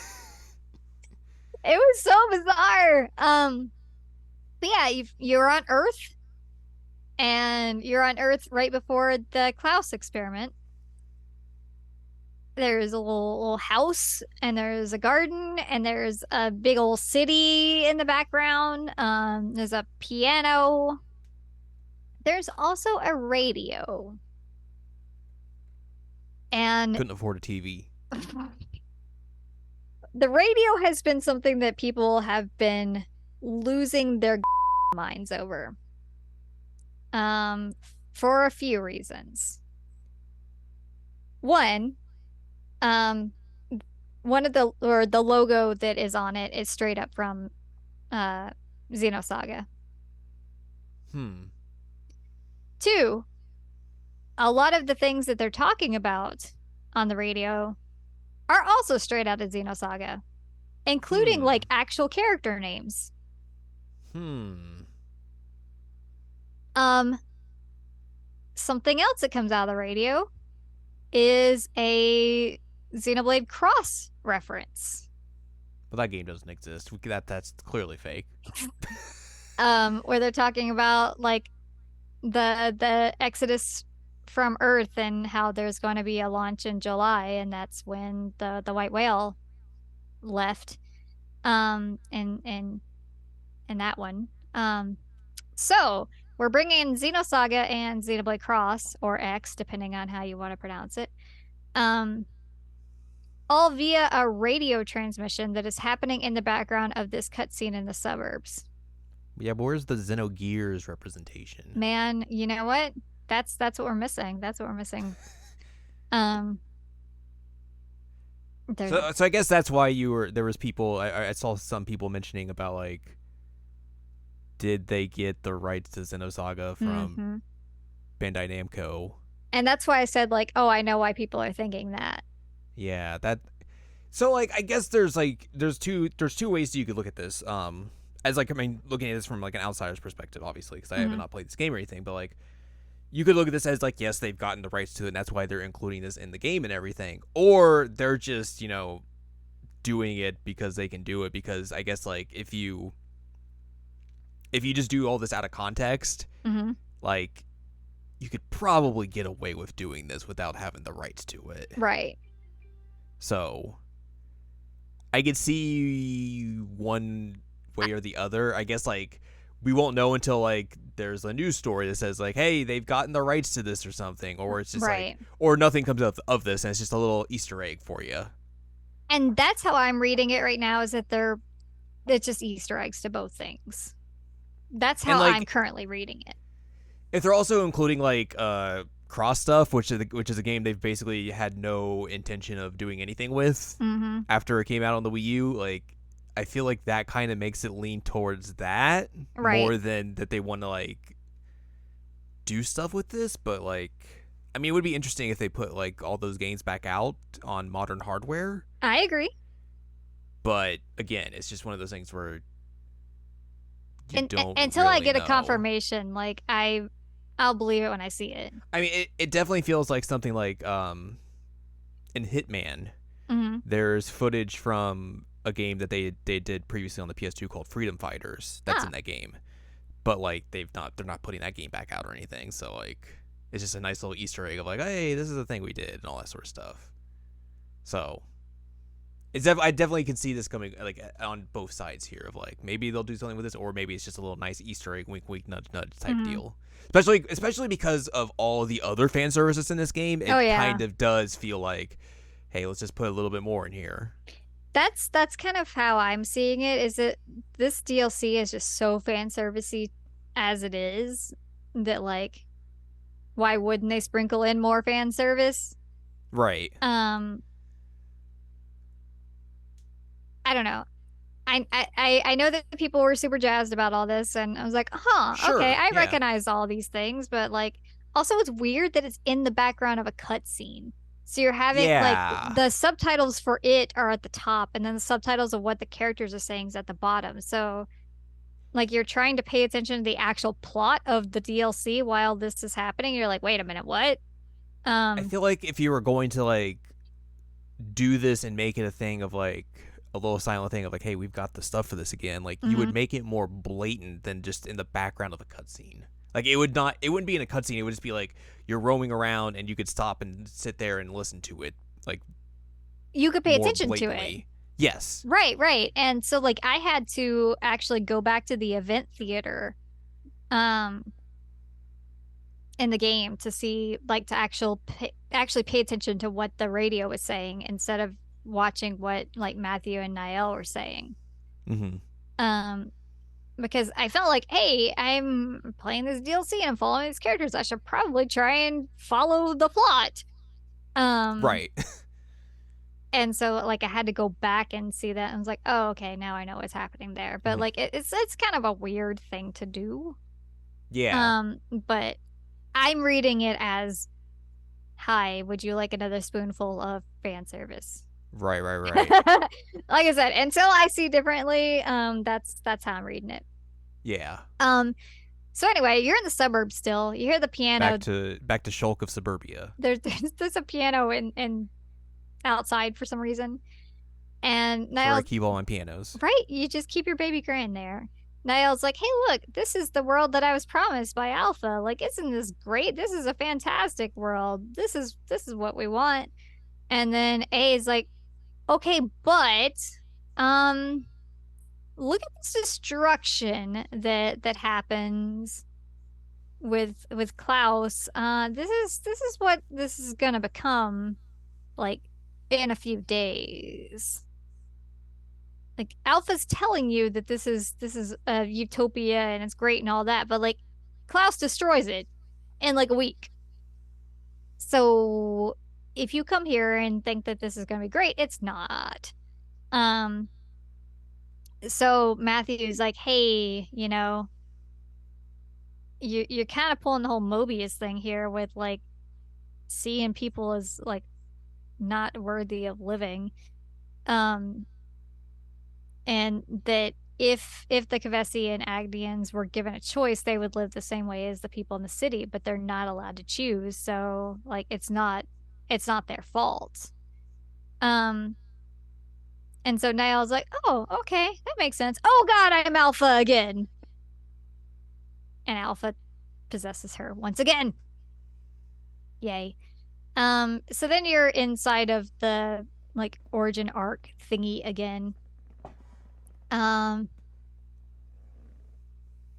was so bizarre. But yeah, you're on Earth, and you're on Earth right before the Klaus experiment. There's a little house, and there's a garden, and there's a big old city in the background. There's a piano. There's also a radio. And couldn't afford a TV. The radio has been something that people have been losing their minds over. For a few reasons. One of the logo that is on it is straight up from Xenosaga. Two, a lot of the things that they're talking about on the radio are also straight out of Xenosaga, including like actual character names. Something else that comes out of the radio is a Xenoblade Cross reference. But that game doesn't exist. That's clearly fake. Where they're talking about like the exodus from Earth and how there's going to be a launch in July, and that's when the white whale left. And that one. So we're bringing Xenosaga and Xenoblade Cross, or X, depending on how you want to pronounce it, all via a radio transmission that is happening in the background of this cutscene in the suburbs. Yeah, but where's the Xenogears representation? Man, you know what? That's what we're missing. That's what we're missing. So I guess that's why there was people, I saw some people mentioning about like, did they get the rights to Xenosaga from Bandai Namco? And that's why I said like, oh, I know why people are thinking that. Yeah, so like I guess there's two ways you could look at this. As like, I mean, looking at this from like an outsider's perspective, obviously, because I have not played this game or anything, but like, you could look at this as like, yes, they've gotten the rights to it, and that's why they're including this in the game and everything, or they're just doing it because they can do it. Because I guess like if you just do all this out of context, Mm-hmm. like you could probably get away with doing this without having the rights to it. Right. So I could see one way or the other. I guess like we won't know until like there's a news story that says like, hey, they've gotten the rights to this or something, or it's just like, Right. or nothing comes out of this, and it's just a little Easter egg for you. And that's how I'm reading it right now, is that it's just Easter eggs to both things. That's And how I'm like, currently reading it. if they're also including like cross stuff, which is a game they've basically had no intention of doing anything with Mm-hmm. after it came out on the Wii U, like I feel like that kind of makes it lean towards that Right. more than that they want to like do stuff with this. But like, I mean, it would be interesting if they put like all those games back out on modern hardware. I agree. But again, it's just one of those things where you And don't until I really get a know. confirmation, like I'll believe it when I see it. I mean, it definitely feels like something like in Hitman, Mm-hmm. there's footage from a game that they did previously on the PS2 called Freedom Fighters. That's in Ah, that game, but like they're not putting that game back out or anything. So like it's just a nice little Easter egg of like, hey, this is the thing we did and all that sort of stuff. So I definitely can see this coming like on both sides here of like maybe they'll do something with this, or maybe it's just a little nice Easter egg, wink wink, nudge nudge type mm-hmm. deal. Especially because of all the other fan services in this game, Oh it yeah. kind of does feel like, hey, let's just put a little bit more in here. That's kind of how I'm seeing it, is that this DLC is just so fan servicey as it is, that like why wouldn't they sprinkle in more fan service? Right. Um, I don't know. I know that people were super jazzed about all this, and I was like, huh, okay, Sure. I Yeah. recognize all these things, but like also it's weird that it's in the background of a cutscene. So you're having like Yeah. the subtitles for it are at the top, and then the subtitles of what the characters are saying is at the bottom. So like you're trying to pay attention to the actual plot of the DLC while this is happening. You're like, wait a minute, what? I Um, feel like if you were going to like do this and make it a thing of like a little silent thing of like, hey, we've got the stuff for this again, like you mhm. would make it more blatant than just in the background of a cutscene. Like it wouldn't be in a cutscene. It would just be like you're roaming around and you could stop and sit there and listen to it like You could pay more attention to it. blatantly. Yes. Right, right. And so like I had to actually go back to the event theater um in the game to see, like, to actually pay attention to what the radio was saying instead of watching what like Matthew and Niall were saying. Mm-hmm. Um because I felt like, hey, I'm playing this DLC and I'm following these characters. I should probably try and follow the plot. Um Right. and so like I had to go back and see that, and I was like, oh, okay, now I know what's happening there. But Mm-hmm. like it's kind of a weird thing to do. Yeah. But I'm reading it as, hi, would you like another spoonful of fan service? Right. Right. Right. Like I said, until I see differently, that's how I'm reading it. Yeah. Um, so anyway, you're in the suburbs still. You hear the piano. Back to Shulk of Suburbia. There's a piano in outside for some reason. And It's where I Niall's keep all my pianos. right. You just keep your baby Gran there. Niall's like, hey, look, this is the world that I was promised by Alpha. Like, isn't this great? This is a fantastic world. This is what we want. And then A is like, okay, but um look at this destruction that happens with Klaus. This is what this is gonna become like in a few days. Like Alpha's telling you that this is a utopia and it's great and all that, but like Klaus destroys it in like a week. So if you come here and think that this is gonna be great, it's not. Um, so Matthew's like, hey, you're kind of pulling the whole Mobius thing here with like seeing people as like not worthy of living. Um, and that if the Kavesi and Agnians were given a choice, they would live the same way as the people in the city, but they're not allowed to choose. So like it's not their fault. Um and so Niall's like, "Oh, okay, that makes sense. Oh God, I'm Alpha again." And Alpha possesses her once again. Yay. So then you're inside of the like origin arc thingy again. Um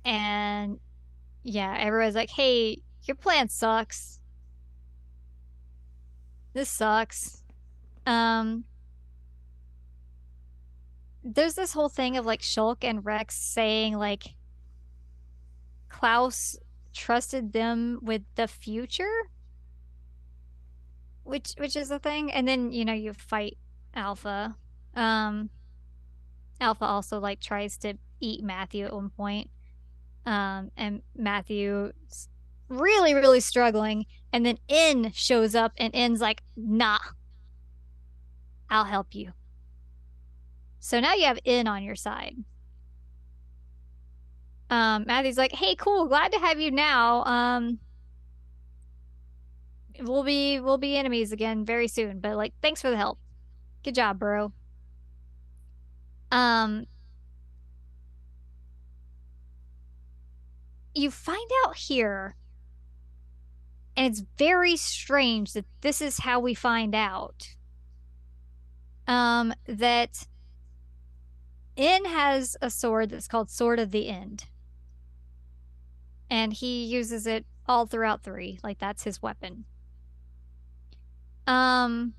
and yeah, everyone's like, "Hey, your plan sucks. This sucks." Um there's this whole thing of like Shulk and Rex saying like Klaus trusted them with the future, which is a thing. And then, you fight Alpha. Um Alpha also like tries to eat Matthew at one point. And Matthew's really, really struggling. And then N shows up and N's like, "Nah, I'll help you." So now you have N on your side. Matthew's like, "Hey, cool, glad to have you now. We'll be enemies again very soon, but like thanks for the help. Good job, bro." Um, you find out here, and it's very strange that this is how we find out. That N has a sword that's called Sword of the End. And he uses it all throughout 3. Like that's his weapon. Um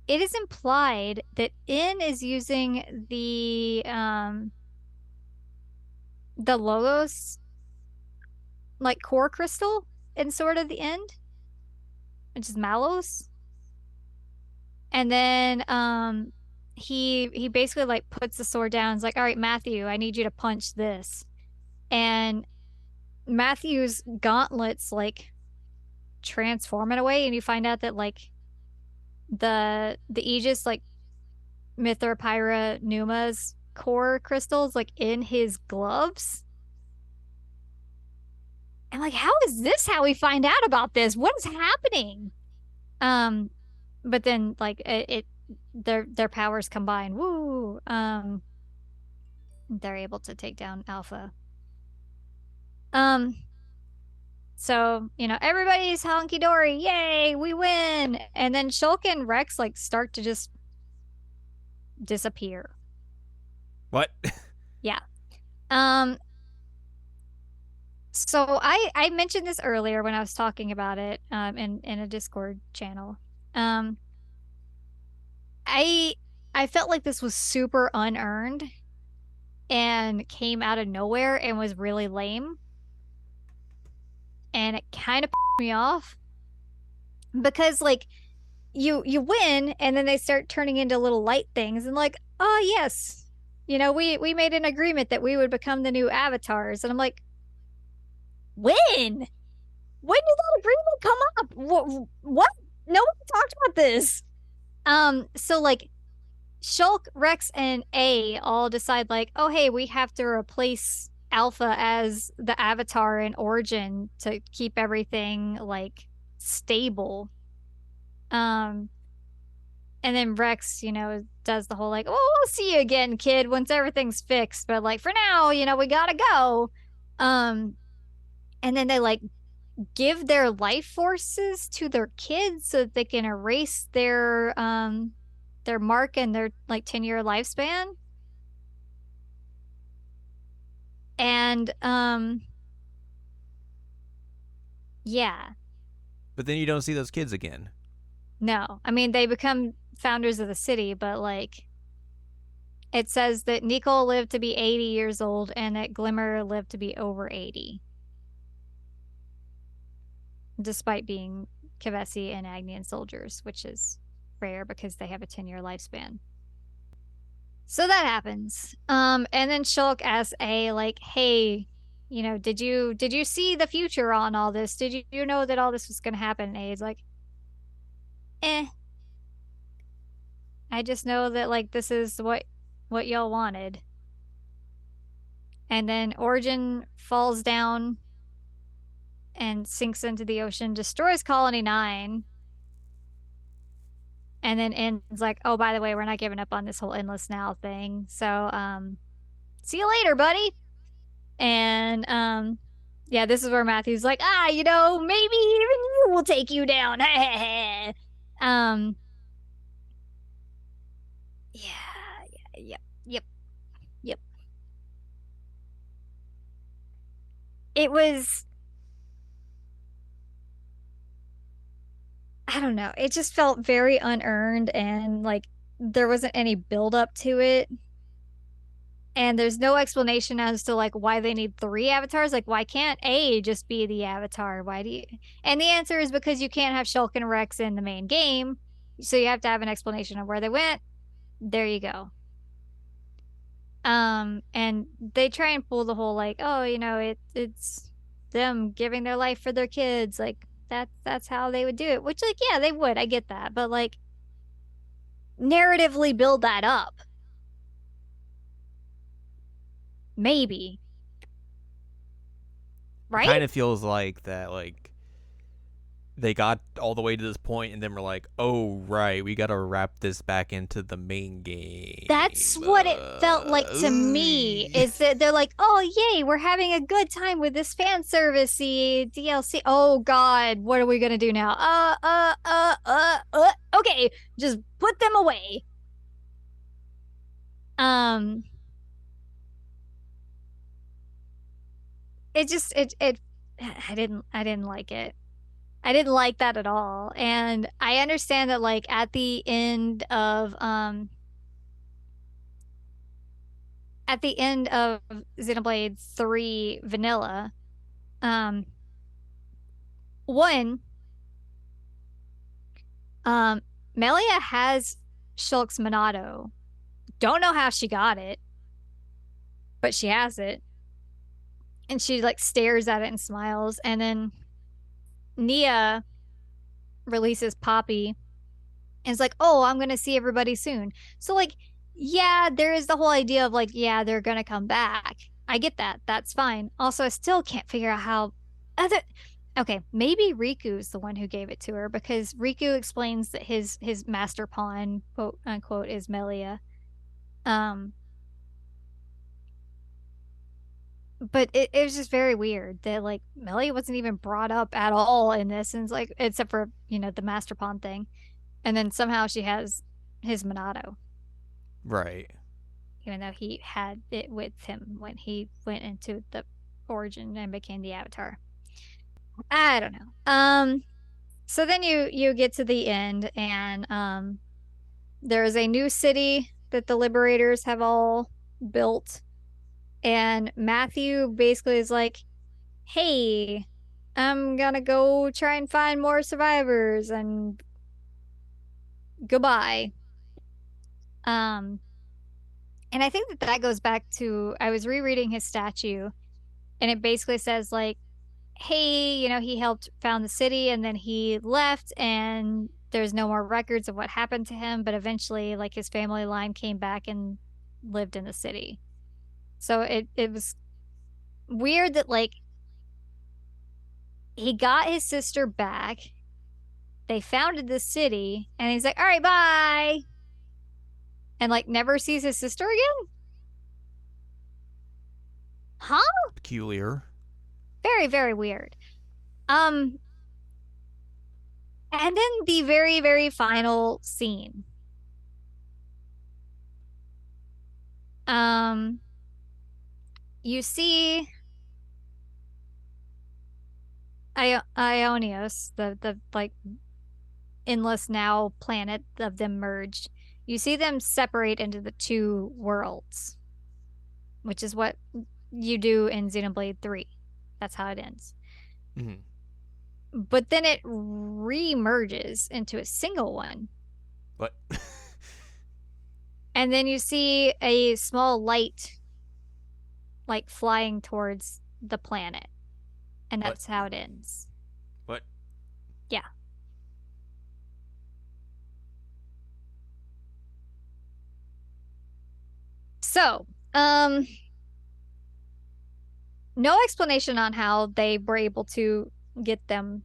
it is implied that N is using the Logos like core crystal in Sword of the End, which is Malos. And then he basically like puts the sword down. It's like, "All right, Matthew, I need you to punch this." And Matthew's gauntlets like transform in a way, and you find out that like the Aegis like Mithra Numa's core crystals like in his gloves. And like, how is this how we find out about this? What is happening? Um, but then like their powers combine. Woo! They're able to take down Alpha. Um, so everybody's honky dory, yay, we win. And then Shulk and Rex like start to just disappear. What? Yeah. Um, so I mentioned this earlier when I was talking about it in a Discord channel. Um, I I felt like this was super unearned and came out of nowhere and was really lame. And it kind of pissed me off because like you win and then they start turning into little light things and like, "Oh yes, we made an agreement that we would become the new avatars." And I'm like, when? When did that agreement come up? What? No one talked about this. So like Shulk, Rex, and A all decide like, "Oh hey, we have to replace Alpha as the avatar in Origin to keep everything like stable." Um, and then Rex, does the whole like, "Oh, we'll see you again, kid, once everything's fixed. But like for now, we gotta go." Um, and then they like give their life forces to their kids so that they can erase their mark and their like 10-year lifespan. And yeah. But then you don't see those kids again. No. I mean, they become founders of the city, but like it says that Nicole lived to be 80 years old and that Glimmer lived to be over 80. Despite being Kavesi and Agnian soldiers, which is rare because they have a 10-year lifespan. So that happens. And then Shulk asks A like, "Hey, did you see the future on all this? Did you know that all this was gonna happen?" And A's like, "Eh. I just know that like this is what what y'all wanted. And then Origin falls down and sinks into the ocean, destroys Colony 9, and then ends like, oh, by the way, we're not giving up on this whole endless now thing. So, see you later, buddy. And yeah, this is where Matthew's like, maybe even you will take you down. um, yeah, yep, yep, yep. It was, I don't know, it just felt very unearned and like there wasn't any build up to it. And there's no explanation as to like why they need three avatars. Like, why can't A just be the avatar? Why do you? And the answer is because you can't have Shulk and Rex in the main game. So you have to have an explanation of where they went. There you go. And they try and pull the whole like, oh, it's them giving their life for their kids. Like that's how they would do it. Which, like, yeah, they would. I get that. But like narratively build that up. Maybe. It Right? kind of feels like that, like they got all the way to this point and then we're like, oh right, we gotta wrap this back into the main That's game. what it felt like to me, is that they're like, oh, yay, we're having a good time with this fan servicey DLC. Oh, God, what are we going to do now? Okay, just put them away. Um, it just, I didn't like it. I didn't like that at all. And I understand that, like, at the end of Xenoblade 3 Vanilla, um, one, um, Melia has Shulk's Monado. Don't know how she got it, but she has it. And she like stares at it and smiles. And then Nia releases Poppy and is like, oh, I'm gonna see everybody soon. So like, yeah, there is the whole idea of like, yeah, they're gonna come back. I get that. That's fine. Also, I still can't figure out how other okay, maybe Riku's the one who gave it to her because Riku explains that his master pawn, quote unquote, is Melia. Um, but it was just very weird that like Melia wasn't even brought up at all in this, and it's like except for the master pawn thing, and then somehow she has his Monado, Right. even though he had it with him when he went into the origin and became the avatar. I don't know. So then you get to the end, and there is a new city that the liberators have all built, and Matthew basically is like, hey, I'm gonna go try and find more survivors and goodbye. Um, and I think that that goes back to I was rereading his statue, and it basically says like, hey, he helped found the city and then he left and there's no more records of what happened to him, but eventually like his family line came back and lived in the city. So it was weird that like he got his sister back. They founded the city and he's like, all right, bye. And like never sees his sister again? Huh? Peculiar. Very, very weird. Um, and then the very, very final scene. Um, you see Ionios, the like endless now planet of them merged. You see them separate into the two worlds, which is what you do in Xenoblade 3. That's how it ends. Mm-hmm. But then it re-merges into a single one. What? And then you see a small light like flying towards the planet. And What? that's how it ends. What? Yeah. So, no explanation on how they were able to get them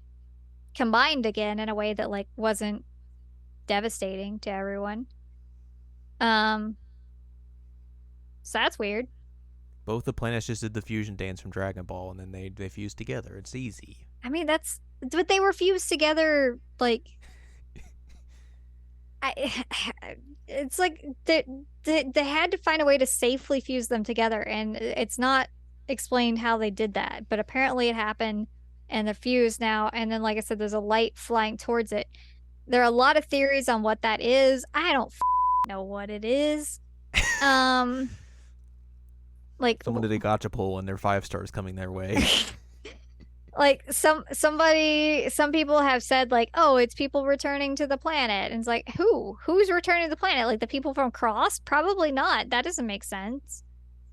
combined again in a way that like wasn't devastating to everyone. Um, so that's weird. Both the planets just did the fusion dance from Dragon Ball, and then they fused together. It's easy. I mean, but they were fused together like I it's like they had to find a way to safely fuse them together, and it's not explained how they did that, but apparently it happened and they're fused now. And then, like I said, there's a light flying towards it. There are a lot of theories on what that is. I don't know what it is. Um, like Someone did a gotcha pull, and their 5 stars coming their way. like some people have said like, oh, it's people returning to the planet, and it's like, who's returning to the planet? Like the people from Cross? Probably not. That doesn't make sense.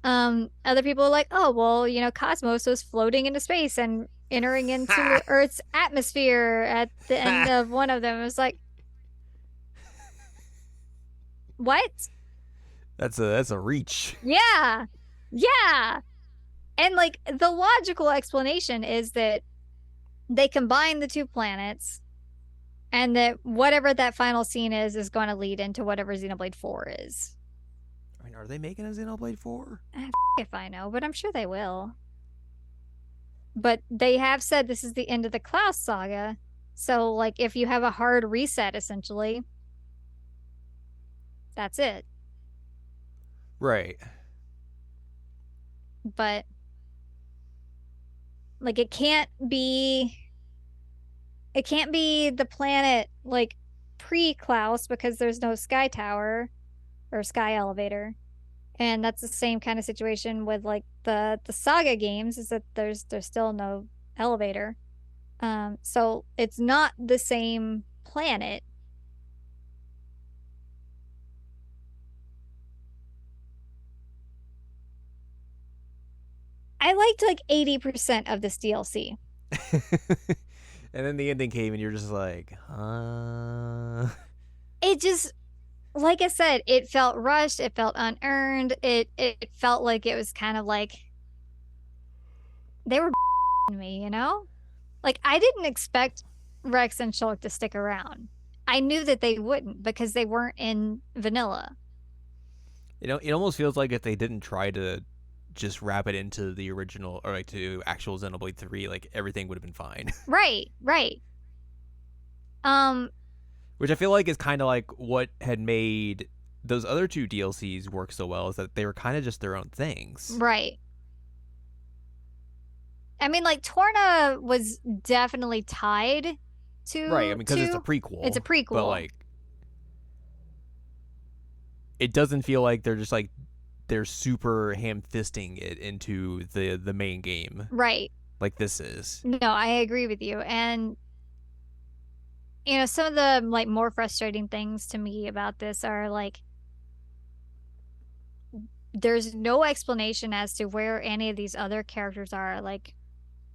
Other people are like, oh, well, Cosmos was floating into space and entering into Earth's atmosphere at the end of one of them. It was like, what? That's a reach. Yeah. Yeah. And like the logical explanation is that they combine the two planets and that whatever that final scene is going to lead into whatever Xenoblade 4 is. I mean, are they making a Xenoblade 4? If I know, but I'm sure they will. But they have said this is the end of the Klaus saga. So, like, if you have a hard reset, essentially, that's it. Right. But, like, it can't be the planet, like, pre-Klaus because there's no sky tower or sky elevator. And that's the same kind of situation with like the saga games is that there's still no elevator. So it's not the same planet. I liked like 80% of this DLC. And then the ending came, and you're just like, It just, like I said, it felt rushed, it felt unearned. It felt like it was kind of like they were me. Like I didn't expect Rex and Shulk to stick around. I knew that they wouldn't because they weren't in vanilla. it almost feels like if they didn't try to just wrap it into the original or like to actual Xenoblade 3, like everything would have been fine. Right, right. Um, Which I feel like is kind of like what had made those other 2 DLCs work so well, is that they were kind of just their own things. right. I mean, like Torna was definitely tied Right, I mean, to because it's a two. prequel. It's a But prequel. like, it doesn't feel like they're just like they're super ham-fisting it into the main game Right. like this is. No, I agree with you. And some of the like more frustrating things to me about this are like there's no explanation as to where any of these other characters are. Like,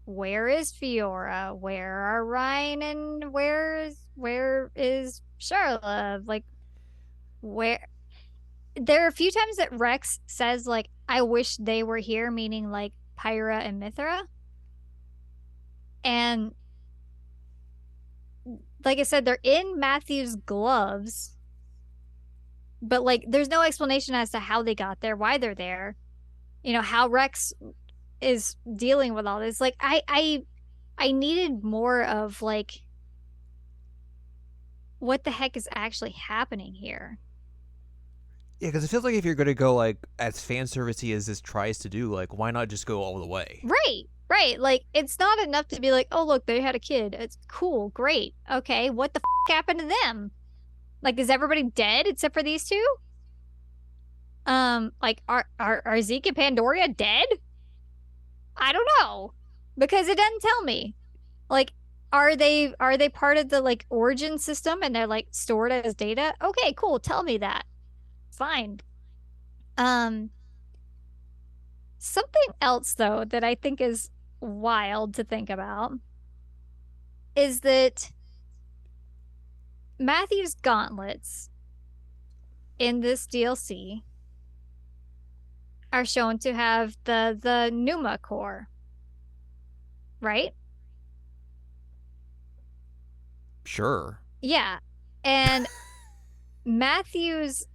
where is Fiora? Where are Ryan and where is Charlotte? Like, where there are a few times that Rex says like, I wish they were here, meaning like Pyra and Mithra. And like I said, they're in Matthew's gloves, but like there's no explanation as to how they got there, why they're there, how Rex is dealing with all this. Like I needed more of like what the heck is actually happening here. Yeah, because it feels like if you're gonna go like as fan servicey as this tries to do, like why not just go all the way? Right, right. Like it's not enough to be like, oh look, they had a kid. It's cool, great. Okay, what the happened to them? Like, is everybody dead except for these two? Like are Zeke and Pandoria dead? I don't know. Because it doesn't tell me. Like, are they part of the like origin system and they're like stored as data? Okay, cool. Tell me that. Fine. Um, Something else though that I think is wild to think about is that Matthew's gauntlets in this DLC are shown to have the Numa core, right? Sure. Yeah. And Matthew's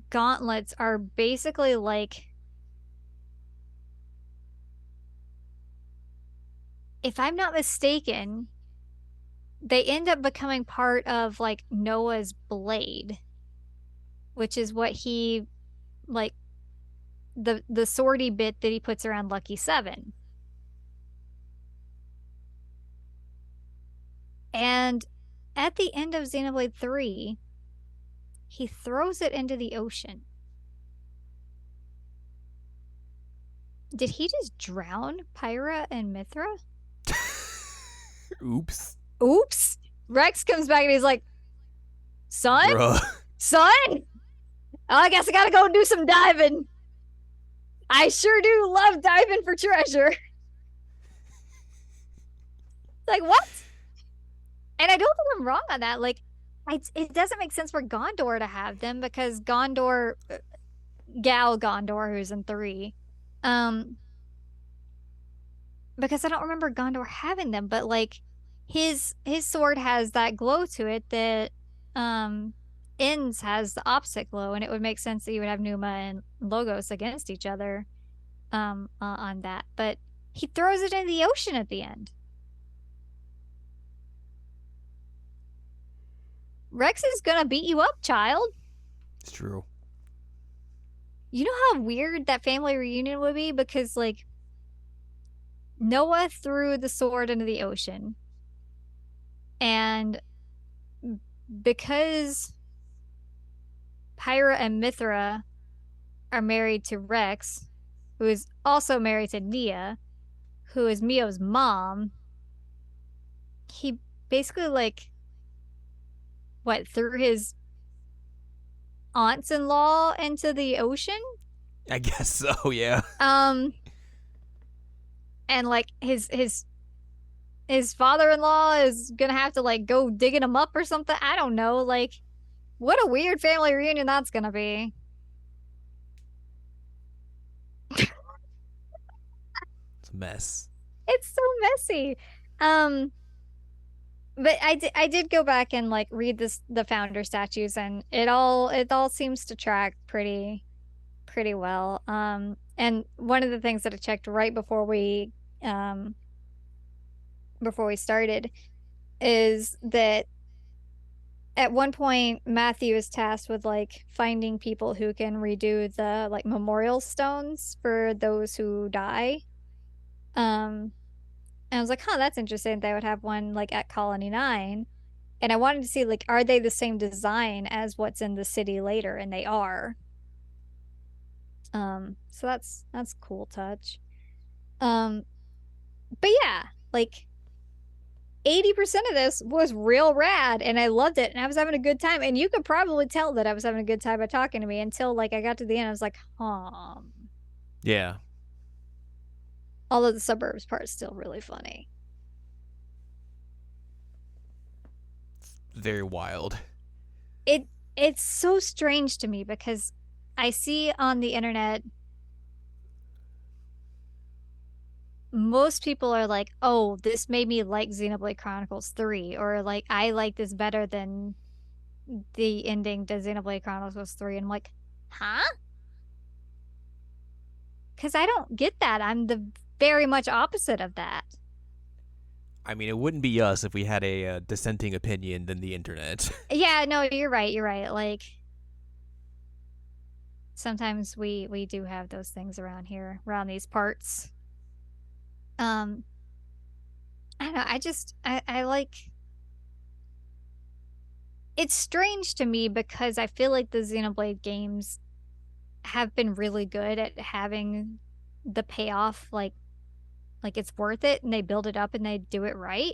gauntlets are basically like, if I'm not mistaken, they end up becoming part of like Noah's blade, which is what he like the swordy bit that he puts around Lucky Seven. And at the end of Xenoblade 3, he throws it into the ocean. Did he just drown Pyra and Mithra? Oops. Oops. Rex comes back and he's like, son? Bruh. Son? Oh, I guess I gotta go do some diving. I sure do love diving for treasure. Like, what? And I don't think I'm wrong on that. Like, it doesn't make sense for Gondor to have them because Gondor, Gal Gondor, who's in 3, um, because I don't remember Gondor having them, but like his sword has that glow to it that Ends has the opposite glow, and it would make sense that you would have Numa and Logos against each other on that. But he throws it in the ocean at the end. Rex is gonna beat you up, child. It's true. You know how weird that family reunion would be? Because like Noah threw the sword into the ocean. And because Pyra and Mithra are married to Rex, who is also married to Nia, who is Mio's mom, he basically like what, threw his aunts-in-law into the ocean? I guess so, yeah. And like his father-in-law is gonna have to like go digging him up or something. I don't know. Like, what a weird family reunion that's gonna be. It's a mess. It's so messy. Um, but I did go back and like read the founder statues, and it all seems to track pretty well. And one of the things that I checked right before we started is that at one point Matthew is tasked with like finding people who can redo the like memorial stones for those who die. Um, and I was like, huh, that's interesting. They would have one like at Colony 9. And I wanted to see like, are they the same design as what's in the city later? And they are. So that's cool touch. Um, but yeah, like 80% of this was real rad and I loved it and I was having a good time. And you could probably tell that I was having a good time by talking to me until like I got to the end. I was like, Yeah. Although the suburbs part is still really funny. Very wild. It's so strange to me because I see on the internet most people are like, oh, this made me like Xenoblade Chronicles 3, or like I like this better than the ending to Xenoblade Chronicles 3. And I'm like, huh? Because I don't get that. I'm the very much opposite of that. I mean, it wouldn't be us if we had a dissenting opinion than the internet. Yeah, no, you're right. You're right. Like sometimes we do have those things around here, around these parts. Um, I don't know. I like it's strange to me because I feel like the Xenoblade games have been really good at having the payoff like it's worth it and they build it up and they do it right.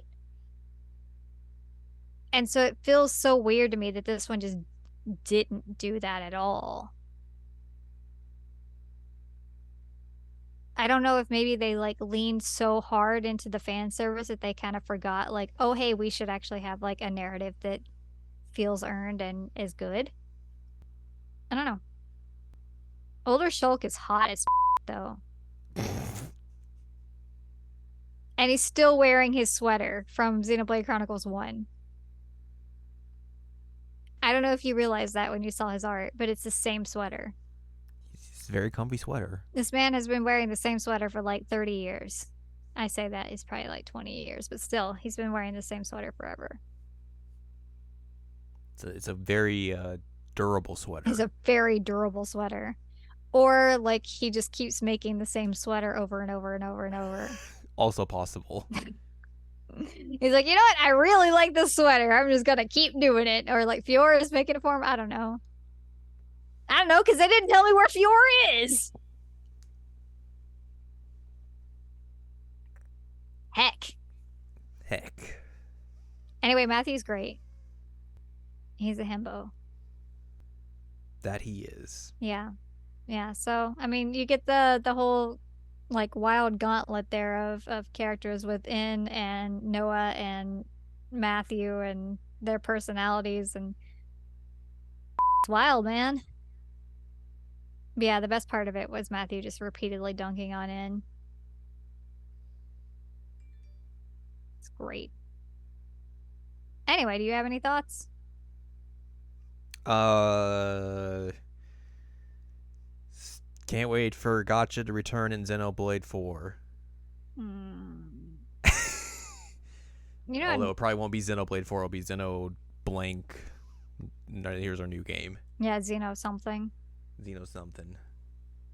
And so it feels so weird to me that this one just didn't do that at all. I don't know if maybe they like leaned so hard into the fan service that they kind of forgot like, oh hey, we should actually have like a narrative that feels earned and is good. I don't know. Older Shulk is hot as though. And he's still wearing his sweater from Xenoblade Chronicles 1. I don't know if you realized that when you saw his art, but it's the same sweater. It's a very comfy sweater. This man has been wearing the same sweater for like 30 years. I say that he's probably like 20 years, but still, he's been wearing the same sweater forever. It's a very durable sweater. It's a very durable sweater. Or like he just keeps making the same sweater over and over and over and over. Also possible. He's like, you know what? I really like this sweater. I'm just gonna keep doing it. Or like Fiora's making it for him. I don't know. Because they didn't tell me where Fiora is. Heck. Anyway, Matthew's great. He's a himbo. That he is. Yeah. So I mean, you get the whole like wild gauntlet there of characters within and Noah and Matthew and their personalities, and it's wild, man. But yeah, the best part of it was Matthew just repeatedly dunking on in. It's great. Anyway, do you have any thoughts? Can't wait for Gotcha to return in Xenoblade 4. Although it probably won't be Xenoblade 4, it'll be Xeno blank. Here's our new game. Yeah, Xeno something. Xeno something.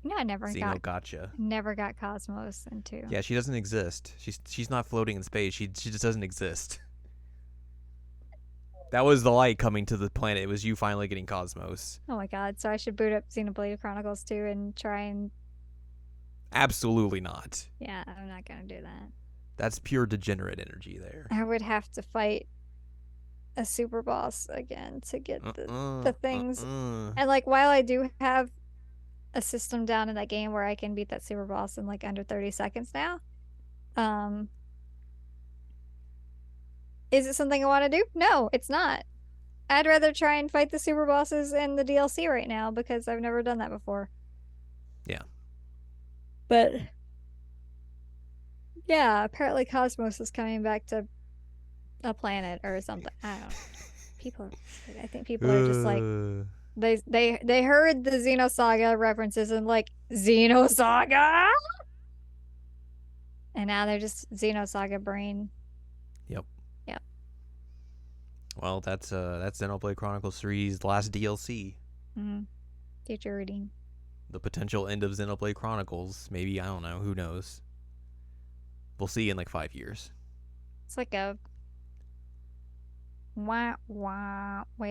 No, I never got Gotcha. Never got Cosmos into. Yeah, she doesn't exist. She's not floating in space. She just doesn't exist. That was the light coming to the planet. It was you finally getting Cosmos. Oh my god, so I should boot up Xenoblade Chronicles 2 and try and... Absolutely not. Yeah, I'm not gonna do that. That's pure degenerate energy there. I would have to fight a super boss again to get the things. And like, while I do have a system down in that game where I can beat that super boss in like under 30 seconds now, is it something I want to do? No, it's not. I'd rather try and fight the super bosses in the DLC right now because I've never done that before. Yeah. But yeah, apparently Cosmos is coming back to a planet or something. I don't know. I think people are just like, they heard the Xenosaga references and like, Xenosaga? And now they're just Xenosaga brain. Yep. Well, that's Xenoblade Chronicles 3's last DLC. Future reading. The potential end of Xenoblade Chronicles. Maybe, I don't know. Who knows? We'll see in like 5 years. It's like a way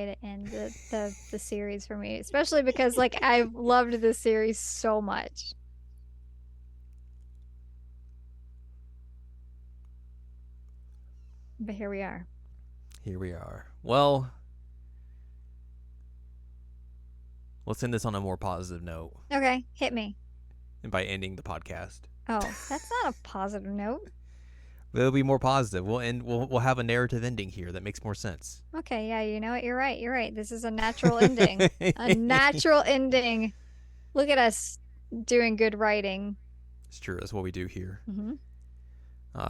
to end the series for me, especially because like I've loved this series so much. But here we are. Well, let's end this on a more positive note. Okay, hit me. And by ending the podcast. Oh, that's not a positive note. It'll be more positive. We'll have a narrative ending here that makes more sense. Okay, yeah, you know what? You're right. This is a natural ending. A natural ending. Look at us doing good writing. It's true. That's what we do here. Mm-hmm.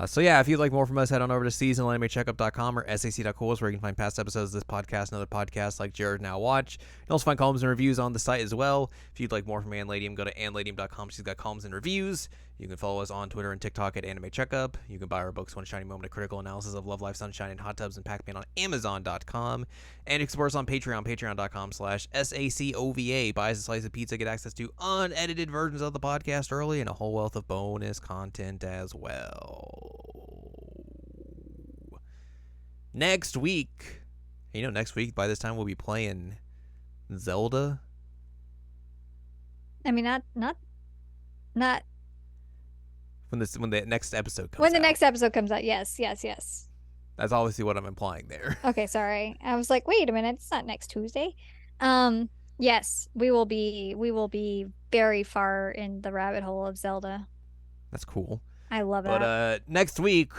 So yeah, if you'd like more from us, head on over to seasonalanimecheckup.com or sac.cool, where you can find past episodes of this podcast and other podcasts like Jared Now Watch. You can also find columns and reviews on the site as well. If you'd like more from Anladium, go to anladium.com. She's got columns and reviews. You can follow us on Twitter and TikTok at Anime Checkup. You can buy our books, One Shiny Moment, a critical analysis of Love, Life, Sunshine, and Hot Tubs and Pac-Man on Amazon.com. And you can support us on Patreon, patreon.com/SACOVA. Buy us a slice of pizza, get access to unedited versions of the podcast early, and a whole wealth of bonus content as well. Next week, by this time we'll be playing Zelda. I mean, not when the next episode comes out. When the next episode comes out, yes. That's obviously what I'm implying there. Okay, sorry. I was like, wait a minute, it's not next Tuesday. Yes, we will be very far in the rabbit hole of Zelda. That's cool. I love that. But next week,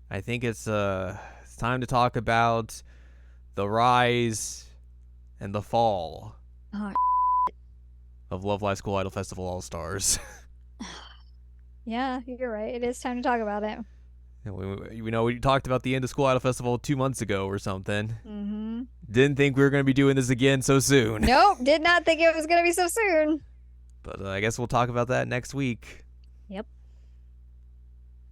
I think it's time to talk about the rise and the fall of Love Live School Idol Festival All Stars. Yeah, you're right. It is time to talk about it. We talked about the end of School Idol Festival 2 months ago or something. Mm-hmm. Didn't think we were going to be doing this again so soon. Nope, did not think it was going to be so soon. But I guess we'll talk about that next week.